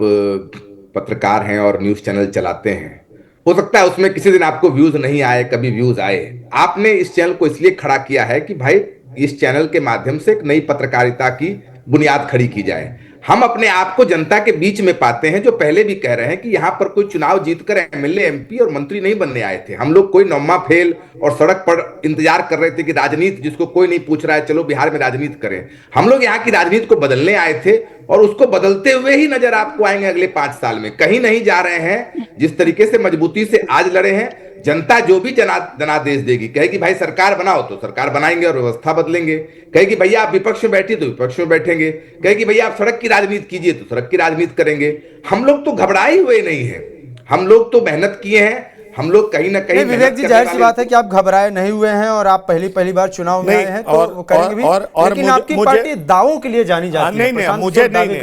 पत्रकार हैं और न्यूज चैनल चलाते हैं, हो सकता है उसमें किसी दिन आपको व्यूज नहीं आए, कभी व्यूज आए। आपने इस चैनल को इसलिए खड़ा किया है कि भाई इस चैनल के माध्यम से एक नई पत्रकारिता की बुनियाद खड़ी की जाए। हम अपने आप को जनता के बीच में पाते हैं, जो पहले भी कह रहे हैं कि यहाँ पर कोई चुनाव जीतकर एमएलए, एमपी और मंत्री नहीं बनने आए थे। हम लोग कोई नौमा फेल और सड़क पर इंतजार कर रहे थे कि राजनीति जिसको कोई नहीं पूछ रहा है, चलो बिहार में राजनीति करें। हम लोग यहाँ की राजनीति को बदलने आए थे, और उसको बदलते हुए ही नजर आपको आएंगे अगले 5 साल में। कहीं नहीं जा रहे हैं। जिस तरीके से मजबूती से आज लड़े हैं, जनता जो भी जनादेश देगी, कहेगी भाई सरकार बनाओ तो सरकार बनाएंगे और व्यवस्था बदलेंगे। कहेगी भैया आप विपक्ष में बैठिए तो विपक्ष में बैठेंगे। कहेगी भैया आप सड़क की राजनीति कीजिए तो सड़क की राजनीति करेंगे। हम लोग तो घबराए हुए नहीं है, हम लोग तो मेहनत किए हैं। हम लोग कहीं ना कहीं विवेक जी, जाहिर सी बात है कि आप घबराए नहीं हुए हैं और आप पहली बार चुनाव में आए हैं तो वो करेंगे भी। लेकिन आपकी पार्टी दावों के लिए जानी जाती है।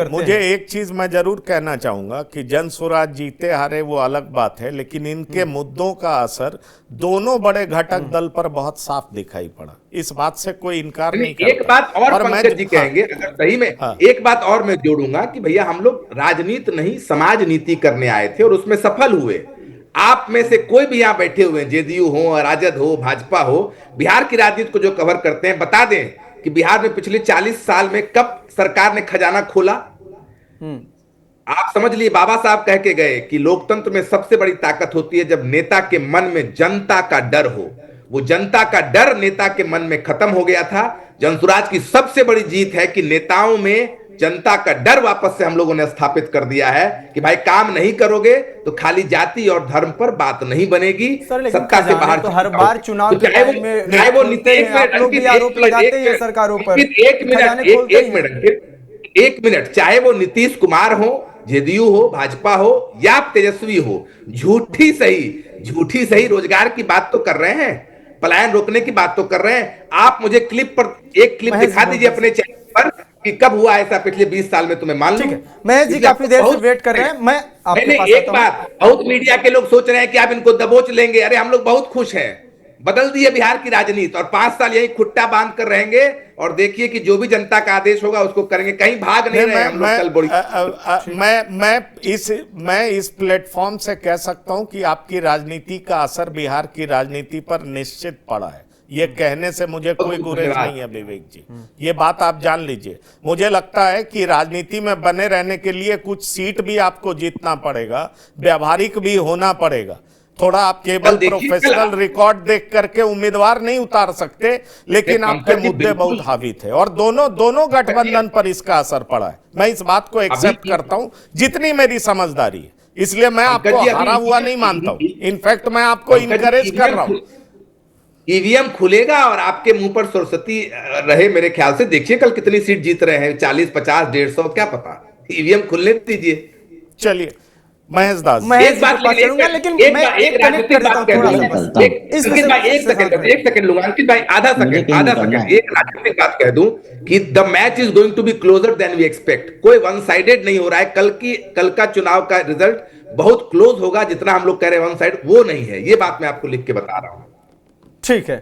मुझे एक चीज मैं जरूर कहना चाहूंगा कि जन स्वराज जीते हारे वो अलग बात है, लेकिन इनके मुद्दों का असर दोनों बड़े घटक दल पर बहुत साफ दिखाई पड़ा। इस बात से कोई इनकार नहीं करता। एक बात और पंकज जी कहेंगे, अगर सही में एक बात और मैं जोड़ूंगा कि भैया हम लोग राजनीति नहीं समाज नीति करने आए थे और उसमें सफल हुए। आप में से कोई भी यहां बैठे हुए हैं, जेडीयू हो, राजद हो, भाजपा हो, बिहार की राजनीति को जो कवर करते हैं, बता दें कि बिहार में पिछले 40 साल में कब सरकार ने खजाना खोला? आप समझ लिए, बाबा साहब कह के गए कि लोकतंत्र में सबसे बड़ी ताकत होती है जब नेता के मन में जनता का डर हो। वो जनता का डर नेता के मन में खत्म हो गया था। जनसुराज की सबसे बड़ी जीत है कि नेताओं में जनता का डर वापस से हम लोगों ने स्थापित कर दिया है कि भाई काम नहीं करोगे तो खाली जाति और धर्म पर बात नहीं बनेगी। सत्ता से बाहर तो हर बार चुनाव के टाइम में चाहे वो नीतीश आरोप लगाते हैं सरकारों पर। एक मिनट, चाहे वो नीतीश कुमार हो, जेडीयू हो, भाजपा हो या तेजस्वी हो, झूठी सही रोजगार की बात तो कर रहे हैं, पलायन रोकने की बात तो कर रहे हैं। आप मुझे एक क्लिप दिखा दीजिए अपने चैनल पर कि कब हुआ ऐसा पिछले 20 साल में, तुम्हें मान लो। महेश जी काफी देर से वेट कर रहे हैं। मैं आपके पास एक बात, बहुत मीडिया के लोग सोच रहे हैं कि आप इनको दबोच लेंगे। अरे हम लोग बहुत खुश हैं, बदल दिए बिहार की राजनीति और 5 साल यही खुट्टा बांध कर रहेंगे और देखिए कि जो भी जनता का आदेश होगा उसको करेंगे। कहीं भाग नहीं रहे हम लोग। कल बड़ी मैं इस प्लेटफॉर्म से कह सकता हूं कि आपकी राजनीति का असर बिहार की राजनीति पर निश्चित पड़ा है। ये कहने से मुझे कोई गुरेज नहीं है विवेक जी, ये बात आप जान लीजिए। मुझे लगता है कि राजनीति में बने रहने के लिए कुछ सीट भी आपको जीतना पड़ेगा, व्यावहारिक भी होना पड़ेगा। थोड़ा आप केवल प्रोफेशनल रिकॉर्ड देख करके उम्मीदवार नहीं उतार सकते, लेकिन आपके मुद्दे बहुत हावी थे और दोनों गठबंधन पर इसका असर पड़ा है। मैं इस बात को एक्सेप्ट करता हूं जितनी मेरी समझदारी है, इसलिए मैं आपको हारा हुआ नहीं मानता हूं। इनफैक्ट मैं आपको इनकरेज कर रहा हूं। ईवीएम खुलेगा और आपके मुंह पर सरस्वती रहे मेरे ख्याल से। देखिए कल कितनी सीट जीत रहे हैं, 40, 50, 150, क्या पता। ईवीएम खुलने दीजिए। चलिए महेश दास, एक बात करूंगा, लेकिन मैं एक राजनीतिक बात कह दूं। एक सेकंड लूंगा अंकित भाई, आधा सेकंड एक राजनीतिक बात कह दूं कि the match is going to be closer than we expect. कोई वन साइडेड नहीं हो रहा है। कल का चुनाव का रिजल्ट बहुत क्लोज होगा, जितना हम लोग कह रहे हैं वन साइड वो नहीं है। ये बात मैं आपको लिख के बता रहा हूं। ठीक है।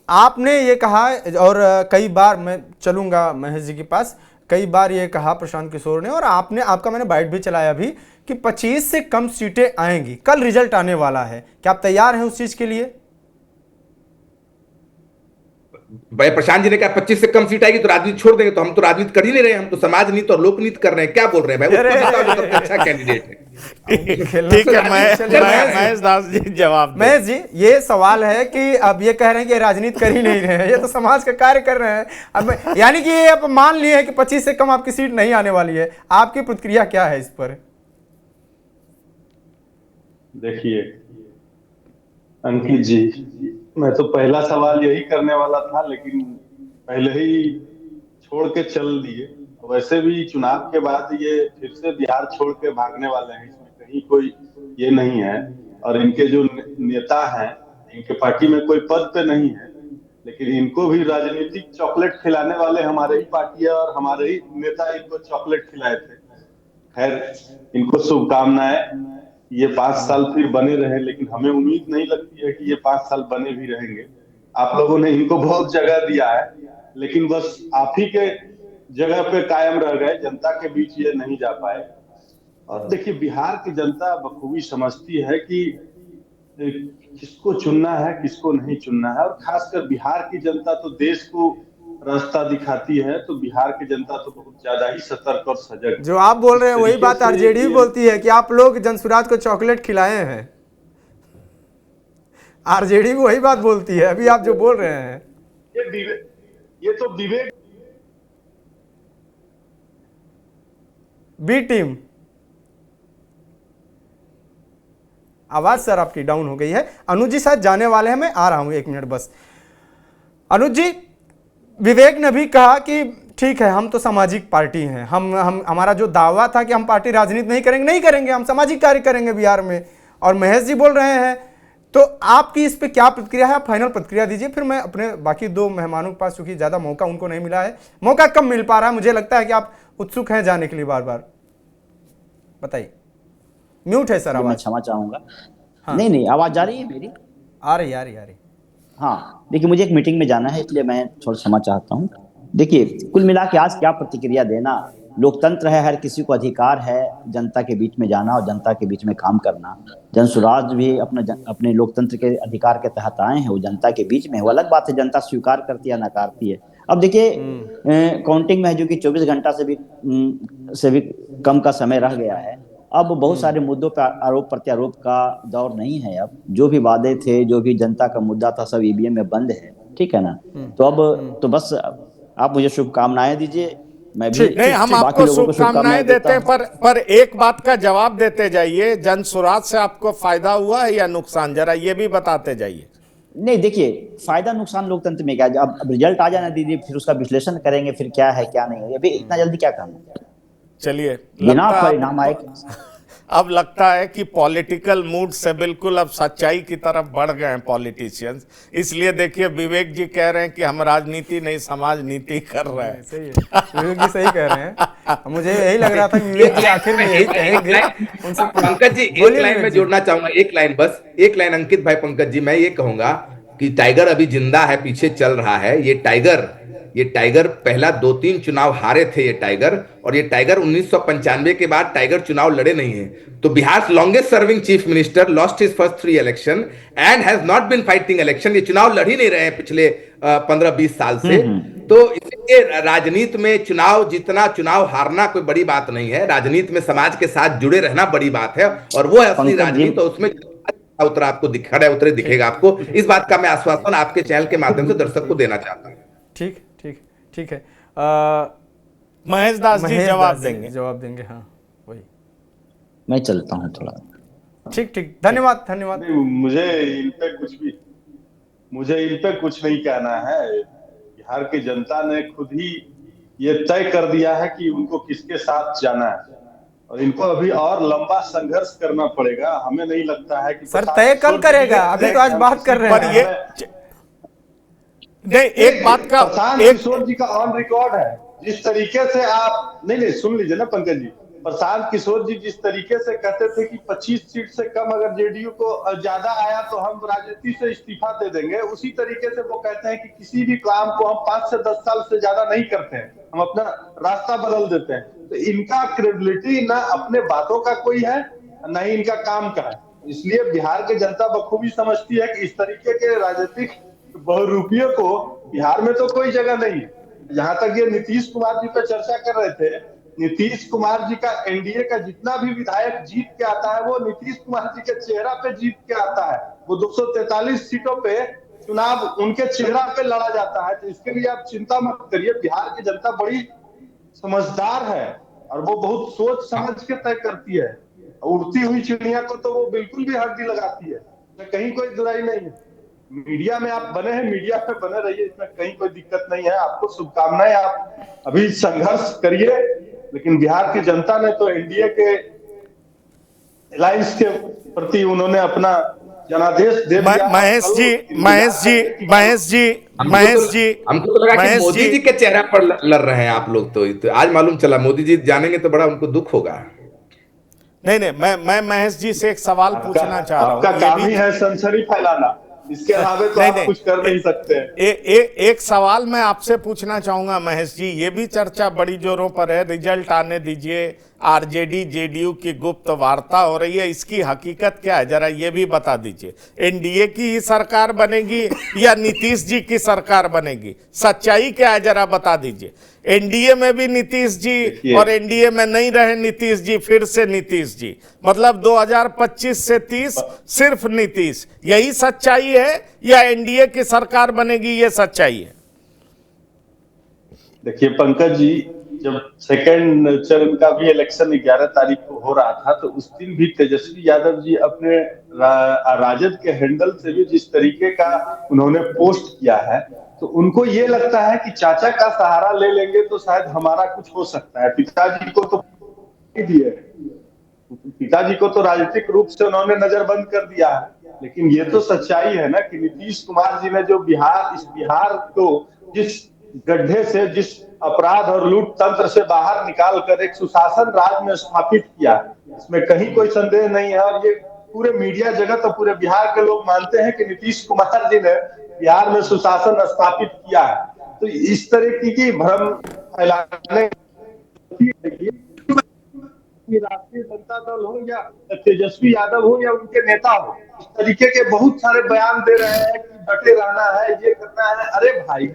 आपने ये कहा और कई बार, मैं चलूंगा महेश जी के पास, कई बार ये कहा प्रशांत किशोर ने और आपका मैंने बाइट भी चलाया अभी कि 25 से कम सीटें आएंगी। कल रिजल्ट आने वाला है, क्या आप तैयार हैं उस चीज के लिए? भाई प्रशांत जी ने कहा 25 से कम सीट आएगी तो राजनीति छोड़ देंगे, तो हम तो राजनीति कर ही नहीं रहे, हम तो समाज नीति और लोक नीति कर रहे हैं। क्या बोल रहे हैं भाई? अच्छा कैंडिडेट है। ठीक है महेश दास जी जवाब। महेश जी, ये सवाल है कि अब ये कह रहे हैं कि राजनीति कर ही नहीं रहे हैं, ये तो समाज का कार्य कर रहे हैं। अब यानी कि ये अब मान लिए हैं कि 25 से कम आपकी सीट नहीं आने वाली है। आपकी प्रतिक्रिया क्या है इस पर? देखिए अंकित जी, मैं तो पहला सवाल यही करने वाला था, लेकिन पहले ही छोड़ के चल दिए। वैसे भी चुनाव के बाद ये फिर से बिहार छोड़ के भागने वाले हैं, इसमें कहीं कोई ये नहीं है। और इनके जो नेता हैं, इनके पार्टी में कोई पद पे नहीं है, लेकिन इनको भी राजनीतिक चॉकलेट खिलाने वाले हमारे ही पार्टी है और हमारे ही नेता इनको चॉकलेट खिलाए थे। खैर, इनको शुभकामनाएं। ये 5 साल फिर बने रहे, लेकिन हमें उम्मीद नहीं लगती है कि ये 5 साल बने भी रहेंगे। आप लोगों ने इनको बहुत जगह दिया है, लेकिन बस आप ही के जगह पे कायम रह गए, जनता के बीच ये नहीं जा पाए। और देखिए, बिहार की जनता बखूबी समझती है कि किसको चुनना है, किसको नहीं चुनना है। और खासकर बिहार की जनता तो देश को रास्ता दिखाती है, तो बिहार की जनता तो बहुत ज्यादा ही सतर्क और सजग। जो आप बोल रहे हैं वही बात आरजेडी बोलती है कि आप लोग जनसुराज को चॉकलेट खिलाए हैं। आरजेडी भी वही बात बोलती है अभी आप जो बोल रहे हैं। ये तो विवेक बी टीम। आवाज सर आपकी डाउन हो गई है। अनुज जी शायद जाने वाले हैं, मैं आ रहा हूं 1 मिनट बस। अनुज जी, विवेक ने भी कहा कि ठीक है, हम तो सामाजिक पार्टी हैं, हम हमारा जो दावा था कि हम पार्टी राजनीति नहीं करेंगे, हम सामाजिक कार्य करेंगे बिहार में। और महेश जी बोल रहे हैं, तो आपकी इस पे क्या प्रतिक्रिया है? आप फाइनल प्रतिक्रिया दीजिए, फिर मैं अपने बाकी 2 मेहमानों के पास, क्योंकि ज़्यादा मौका उनको नहीं मिला है, मौका कम मिल पा रहा है। मुझे लगता है कि आप उत्सुक हैं जाने के लिए बार बार। बताइए। म्यूट है सर आवाज। मैं क्षमा चाहूंगा। हाँ। नहीं, आवाज जा रही है मेरी? आ रही। हाँ, देखिए मुझे एक मीटिंग में जाना है, इसलिए मैं थोड़ा क्षमा चाहता हूँ। देखिए, कुल मिला के आज क्या प्रतिक्रिया देना, लोकतंत्र है, हर किसी को अधिकार है जनता के बीच में जाना और जनता के बीच में काम करना। जनसुराज भी अपने लोकतंत्र के अधिकार के तहत आए हैं, वो जनता के बीच में। वो अलग बात है जनता स्वीकार करती है नकारती है। अब देखिए, काउंटिंग में है जो कि 24 घंटा से भी कम का समय रह गया है। अब बहुत सारे मुद्दों पर आरोप प्रत्यारोप का दौर नहीं है। अब जो भी वादे थे, जो भी जनता का मुद्दा था, सब ईवीएम में बंद है। ठीक है ना? तो अब तो बस आप मुझे शुभकामनाएं दीजिए, मैं भी नहीं, हम आपको शुभकामनाएं देते हैं, पर एक बात का जवाब देते जाइए, जनसुराज से आपको फायदा हुआ है या नुकसान, जरा ये भी बताते जाइए। नहीं, देखिए, फायदा नुकसान लोकतंत्र में क्या, अब रिजल्ट आ जाना दीजिए, फिर उसका विश्लेषण करेंगे, फिर क्या है क्या नहीं है। अभी इतना जल्दी क्या करना। चलिए, बिना परिणाम आए। अब लगता है कि पॉलिटिकल मूड से बिल्कुल अब सच्चाई की तरफ बढ़ गए हैं पॉलिटिशियंस। इसलिए देखिए, विवेक जी कह रहे हैं कि हम राजनीति नहीं समाज नीति कर रहे हैं। सही है, विवेक जी सही कह रहे हैं। मुझे यही लग रहा था कि विवेक जी आखिर में यही कहेंगे। पंकज जी, एक लाइन में जोड़ना चाहूंगा, एक लाइन बस, एक लाइन अंकित भाई। पंकज जी, मैं ये कहूंगा कि टाइगर अभी जिंदा है, पीछे चल रहा है। ये टाइगर पहला 2-3 चुनाव हारे थे ये टाइगर, और ये टाइगर 1995 के बाद टाइगर चुनाव लड़े नहीं है। तो Bihar longest serving chief minister lost his first 3 election and has not been fighting election. ये चुनाव लड़ ही नहीं रहे हैं पिछले 15-20 साल से। तो इसलिए राजनीति में चुनाव जीतना, चुनाव हारना कोई बड़ी बात नहीं है। राजनीति में समाज के साथ जुड़े रहना बड़ी बात है, और वो है असली राजनीति। तो उसमें उतरा आपको उतरे दिखेगा आपको। इस बात का मैं आश्वासन आपके चैनल के माध्यम से दर्शक को देना चाहता हूँ। ठीक है। महेश दास जी जवाब देंगे। हाँ, वही मैं चलता हूँ थोड़ा। ठीक, धन्यवाद। मुझे इन पे कुछ नहीं कहना है। बिहार की जनता ने खुद ही ये तय कर दिया है कि उनको किसके साथ जाना है, और इनको अभी और लंबा संघर्ष करना पड़ेगा। हमें नहीं लगता है कि सर तय कल करेगा, अभी तो आज बात कर रहे हैं। नहीं, एक बात का, प्रशांत किशोर जी का ऑन रिकॉर्ड है, जिस तरीके से आप नहीं सुन लीजिए ना पंकज जी। प्रशांत किशोर जी जिस तरीके से कहते थे कि 25 सीट से कम अगर जेडीयू को ज्यादा आया तो हम राजनीति से इस्तीफा दे देंगे, उसी तरीके से वो कहते हैं कि किसी भी काम को हम 5 से 10 साल से ज्यादा नहीं करते हैं, हम अपना रास्ता बदल देते हैं। तो इनका क्रेडिबिलिटी ना अपने बातों का कोई है, न ही इनका काम का है। इसलिए बिहार की जनता बखूबी समझती है कि इस तरीके के राजनीतिक बहुरूपियों को बिहार में तो कोई जगह नहीं है। जहां तक ये नीतीश कुमार जी पे चर्चा कर रहे थे, नीतीश कुमार जी का एनडीए का जितना भी विधायक जीत के आता है, वो नीतीश कुमार जी के चेहरा पे जीत के आता है। वो 243 सीटों पे चुनाव उनके चेहरा पे लड़ा जाता है। तो इसके लिए आप चिंता मत करिए, बिहार की जनता बड़ी समझदार है और वो बहुत सोच समझ के तय करती है। उड़ती हुई चिड़िया को तो वो बिल्कुल भी हड्डी लगाती है, कहीं कोई दुराई नहीं है। मीडिया में आप बने हैं, मीडिया पे बने रहिए, इसमें कहीं कोई दिक्कत नहीं है। आपको शुभकामनाएं, आप अभी संघर्ष करिए। लेकिन बिहार की जनता ने तो एनडीए के अलायंस के प्रति उन्होंने अपना जनादेश दे दिया। महेश जी हमको तो लगा कि मोदी जी के चेहरा पर लड़ रहे हैं आप लोग। तो आज मालूम चला मोदी जी जानेंगे तो बड़ा उनको दुख होगा। नहीं, मैं महेश जी से एक सवाल पूछना चाह रहा हूँ। आपका काम ही है सनसनी फैलाना, इसके अलावा तो आप कुछ कर नहीं सकते। एक सवाल मैं आपसे पूछना चाहूंगा महेश जी, ये भी चर्चा बड़ी जोरों पर है, रिजल्ट आने दीजिए, आरजेडी जेडीयू की गुप्त वार्ता हो रही है, इसकी हकीकत क्या है, जरा ये भी बता दीजिए। एनडीए की ही सरकार बनेगी या नीतीश जी की सरकार बनेगी? सच्चाई क्या है जरा बता दीजिए। एनडीए में भी नीतीश जी और एनडीए में नहीं रहे नीतीश जी, फिर से नीतीश जी, मतलब 2025 से 30 सिर्फ नीतीश, यही सच्चाई है या एनडीए की सरकार बनेगी, ये सच्चाई है? देखिए पंकज जी, जब सेकंड चरण का भी इलेक्शन 11 तारीख को हो रहा था, तो उस दिन भी तेजस्वी यादव जी अपने राजद के हैंडल से भी जिस तरीके का उन्होंने पोस्ट किया है, तो उनको ये लगता है कि चाचा का सहारा ले लेंगे तो शायद हमारा कुछ हो सकता है। पिताजी को तो दिए, पिताजी को तो राजनीतिक रूप से उन्होंने नजरबंद कर दिया है, लेकिन ये तो सच्चाई है ना कि नीतीश कुमार जी ने जो इस बिहार को जिस गड्ढे से, जिस अपराध और लूट तंत्र से बाहर निकालकर एक सुशासन राज में स्थापित किया, इसमें कहीं कोई संदेह नहीं है। और ये पूरे मीडिया जगत और पूरे बिहार के लोग मानते हैं कि नीतीश कुमार जी ने बिहार में सुशासन स्थापित किया है। तो इस तरह की भ्रम फैलाने राष्ट्रीय जनता दल हो या तेजस्वी यादव हो या उनके नेता हो, इस तरीके के बहुत सारे बयान दे रहे हैं कि डटे रहना है, ये करना है। अरे भाई,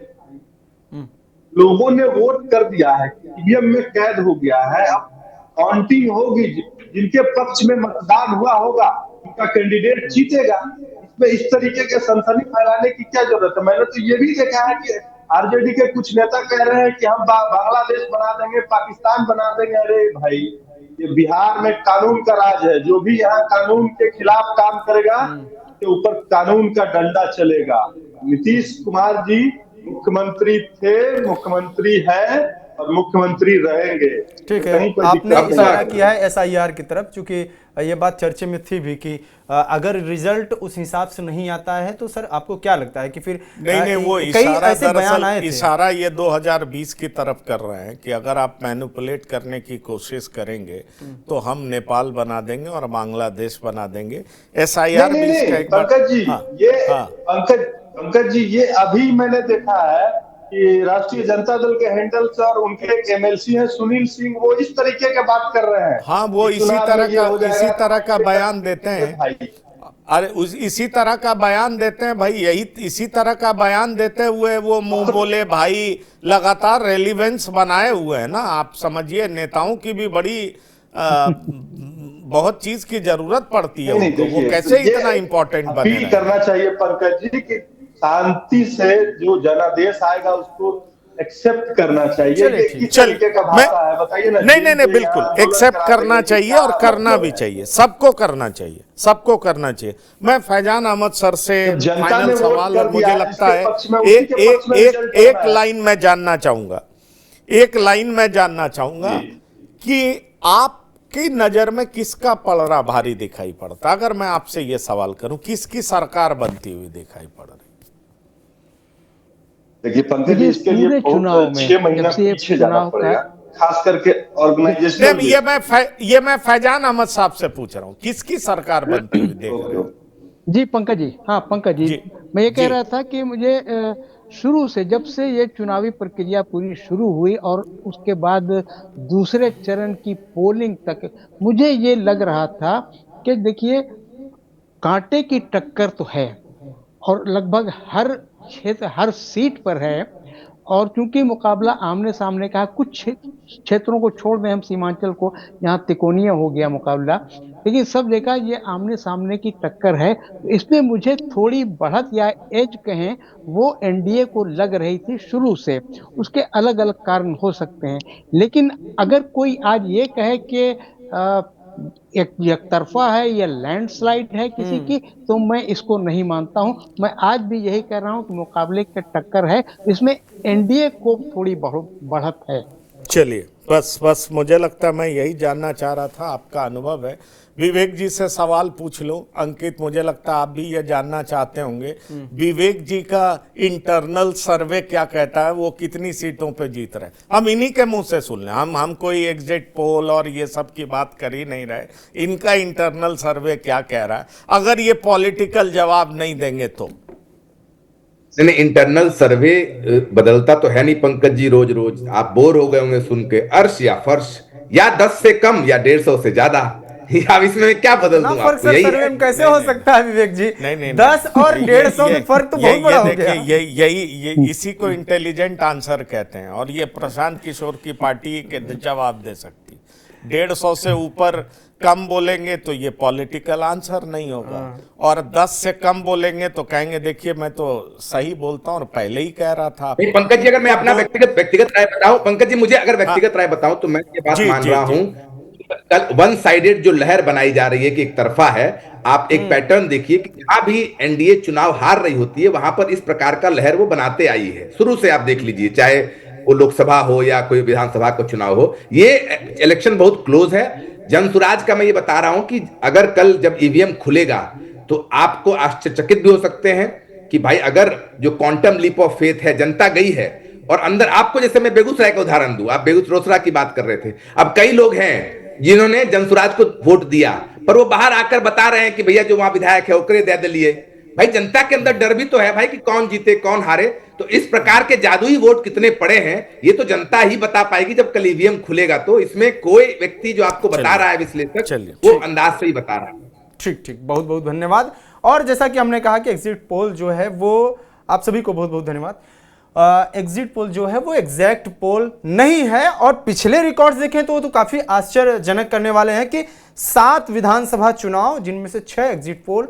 लोगों ने वोट कर दिया है, ईवीएम में कैद हो गया है, अब काउंटिंग होगी, जिनके पक्ष में मतदान हुआ होगा उनका कैंडिडेट जीतेगा। इसमें इस तरीके के सनसनी फैलाने की क्या जरूरत है? मैंने तो ये भी देखा है कि आरजेडी के कुछ नेता कह रहे हैं कि हम बांग्लादेश बना देंगे, पाकिस्तान बना देंगे। अरे भाई, ये बिहार में कानून का राज है, जो भी यहाँ कानून के खिलाफ काम करेगा के ऊपर कानून का डंडा चलेगा। नीतीश कुमार जी मुख्यमंत्री थे, मुख्यमंत्री हैं और मुख्यमंत्री रहेंगे। ठीक है, आपने इशारा किया है एसआईआर की तरफ, चूंकि ये बात चर्चे में थी भी कि अगर रिजल्ट उस हिसाब से नहीं आता है तो सर आपको क्या लगता है कि फिर नहीं वो इशारा, ऐसे बयान आए थे। इशारा ये 2020 की तरफ कर रहे हैं कि अगर आप मैनिपुलेट करने की कोशिश करेंगे तो हम नेपाल बना देंगे और बांग्लादेश बना देंगे। एसआईआर पंकज जी, पंकज जी, ये अभी मैंने देखा है कि राष्ट्रीय जनता दल के हैंडल से और उनके एक एमएलसी हैं सुनील सिंह, वो इस तरीके की बात कर रहे हैं। हाँ, वो इसी तरह का बयान देते हैं। अरे इसी तरह का बयान देते हैं भाई, यही इसी तरह का बयान देते हुए वो मुंह बोले भाई लगातार रेलिवेंस बनाए हुए हैं ना। आप समझिए, नेताओं की भी बड़ी बहुत चीज की जरूरत पड़ती है उनको, वो कैसे इतना इम्पोर्टेंट बने करना चाहिए पंकज जी कि शांति से जो जनादेश आएगा उसको एक्सेप्ट करना चाहिए। चलिए, बताइए ना। नहीं बिल्कुल एक्सेप्ट करना चाहिए और करना भी चाहिए, सबको करना चाहिए, सबको करना चाहिए। मैं फैजान अहमद सर से फाइनल सवाल, और मुझे लगता है एक लाइन मैं जानना चाहूंगा कि आपकी नजर में किसका पलड़ा भारी दिखाई पड़ता? अगर मैं आपसे ये सवाल करूं, किसकी सरकार बनती हुई दिखाई पड़ रही? देखिए पंकज जी, इसके लिए 6 महीना पीछे जाना पड़ेगा, खास करके ऑर्गेनाइजेशन। ये मैं फैजान अहमद साहब से पूछ रहा हूँ, किसकी सरकार बनती हुई देख रहे हो? जी पंकज जी, हाँ पंकज जी, मैं ये कह रहा था कि मुझे शुरू से, जब से ये चुनावी प्रक्रिया पूरी शुरू हुई और उसके बाद दूसरे चरण की पोलिंग तक, मुझे ये लग रहा था कि देखिए कांटे की टक्कर तो है और लगभग हर क्षेत्र, हर सीट पर है। और क्योंकि मुकाबला आमने सामने का, कुछ क्षेत्रों को छोड़ दें हम सीमांचल को, यहाँ तिकोनीय हो गया मुकाबला, लेकिन सब जगह ये आमने सामने की टक्कर है। तो इसमें मुझे थोड़ी बढ़त या एज कहें, वो एनडीए को लग रही थी शुरू से। उसके अलग अलग कारण हो सकते हैं, लेकिन अगर कोई आज ये कहे कि एक तरफा है या लैंडस्लाइड है किसी की, तो मैं इसको नहीं मानता हूं। मैं आज भी यही कह रहा हूं कि मुकाबले की टक्कर है, इसमें एनडीए को थोड़ी बढ़त है। चलिए, बस मुझे लगता है मैं यही जानना चाह रहा था, आपका अनुभव है। विवेक जी से सवाल पूछ लो। अंकित, मुझे लगता है आप भी ये जानना चाहते होंगे, विवेक जी का इंटरनल सर्वे क्या कहता है, वो कितनी सीटों पे जीत रहे? हम इन्हीं के मुंह से सुन लें, हम कोई एग्जिट पोल और ये सब की बात कर ही नहीं रहे। इनका इंटरनल सर्वे क्या कह रहा है, अगर ये पॉलिटिकल जवाब नहीं देंगे तो? नहीं, इंटरनल सर्वे बदलता तो है नहीं पंकज जी, रोज रोज आप बोर हो गए होंगे सुन के। अर्श या फर्श, या 10 से कम या 150 से ज्यादा, अब इसमें क्या बदल दूं आपको? यही सर्वे में कैसे हो सकता है विवेक जी? नहीं 10 और 150 में फर्क तो बहुत बड़ा हो गया। यही इसी को इंटेलिजेंट आंसर कहते हैं, और ये प्रशांत किशोर की पार्टी के जवाब दे सकती। 150 से ऊपर कम बोलेंगे तो ये पॉलिटिकल आंसर नहीं होगा, और 10 से कम बोलेंगे तो कहेंगे देखिए मैं तो सही बोलता हूं और पहले ही कह रहा था। पंकज जी, अगर मैं अपना व्यक्तिगत राय बताऊं, पंकज जी मुझे अगर व्यक्तिगत राय बताऊं तो मैं ये बात मान रहा हूं, कल वन साइडेड जो लहर बनाई जा रही है कि एक तरफा है, आप एक पैटर्न देखिए कि जहां भी एनडीए चुनाव हार रही होती है वहां पर इस प्रकार का लहर वो बनाते आई है शुरू से। आप देख लीजिए, चाहे वो लोकसभा हो या कोई विधानसभा का चुनाव हो, ये इलेक्शन बहुत क्लोज है। जनसुराज का मैं ये बता रहा हूं कि अगर कल जब ईवीएम खुलेगा तो आपको आश्चर्यचकित भी हो सकते हैं कि भाई अगर जो क्वांटम लीप ऑफ फेथ है, जनता गई है और अंदर, आपको जैसे मैं बेगूसराय का उदाहरण दूं, आप बेगूसराय की बात कर रहे थे, अब कई लोग हैं जिन्होंने जनसुराज को वोट दिया पर वो बाहर आकर बता रहे हैं कि भैया जो वहां विधायक है ओकरे दे दिए। भाई जनता के अंदर डर भी तो है भाई कि कौन जीते कौन हारे। तो इस प्रकार के जादुई वोट कितने पड़े हैं ये तो जनता ही बता पाएगी जब कल ईवीएम खुलेगा। तो इसमें कोई व्यक्ति जो आपको बता रहा है विश्लेषक, वो अंदाज से ही बता रहा है। ठीक ठीक, बहुत बहुत धन्यवाद। और जैसा कि हमने कहा कि एग्जिट पोल जो है वो, आप सभी को बहुत बहुत धन्यवाद। एग्जिट पोल जो है वो एग्जैक्ट पोल नहीं है, और पिछले रिकॉर्ड्स देखें तो काफी आश्चर्यजनक करने वाले हैं कि 7 विधानसभा चुनाव जिनमें से 6 एग्जिट पोल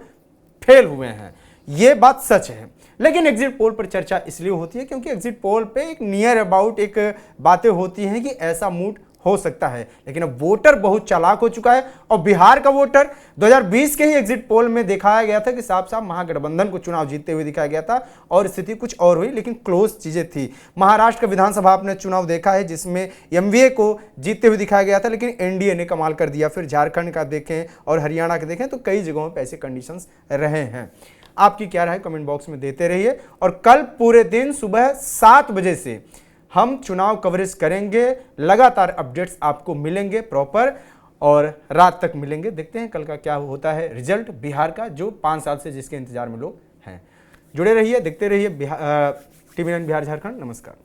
फेल हुए हैं, ये बात सच है। लेकिन एग्जिट पोल पर चर्चा इसलिए होती है क्योंकि एग्जिट पोल पे एक नियर अबाउट एक बातें होती हैं कि ऐसा मूड हो सकता है। लेकिन अब वोटर बहुत चालाक हो चुका है, और बिहार का वोटर 2020 के ही एग्जिट पोल में दिखाया गया था कि साफ साफ महागठबंधन को चुनाव जीतते हुए दिखाया गया था, और स्थिति कुछ और हुई, लेकिन क्लोज चीजें थी। महाराष्ट्र का विधानसभा आपने चुनाव देखा है जिसमें एमवीए को जीतते हुए दिखाया गया था, लेकिन एनडीए ने कमाल कर दिया। फिर झारखंड का देखें और हरियाणा का देखें तो कई जगहों पर ऐसे कंडीशंस रहे हैं। आपकी क्या राय कमेंट बॉक्स में देते रहिए, और कल पूरे दिन सुबह 7 बजे से हम चुनाव कवरेज करेंगे, लगातार अपडेट्स आपको मिलेंगे प्रॉपर, और रात तक मिलेंगे। देखते हैं कल का क्या होता है रिजल्ट बिहार का, जो 5 साल से जिसके इंतजार में लोग हैं। जुड़े रहिए, देखते रहिए TV9 बिहार झारखंड। नमस्कार।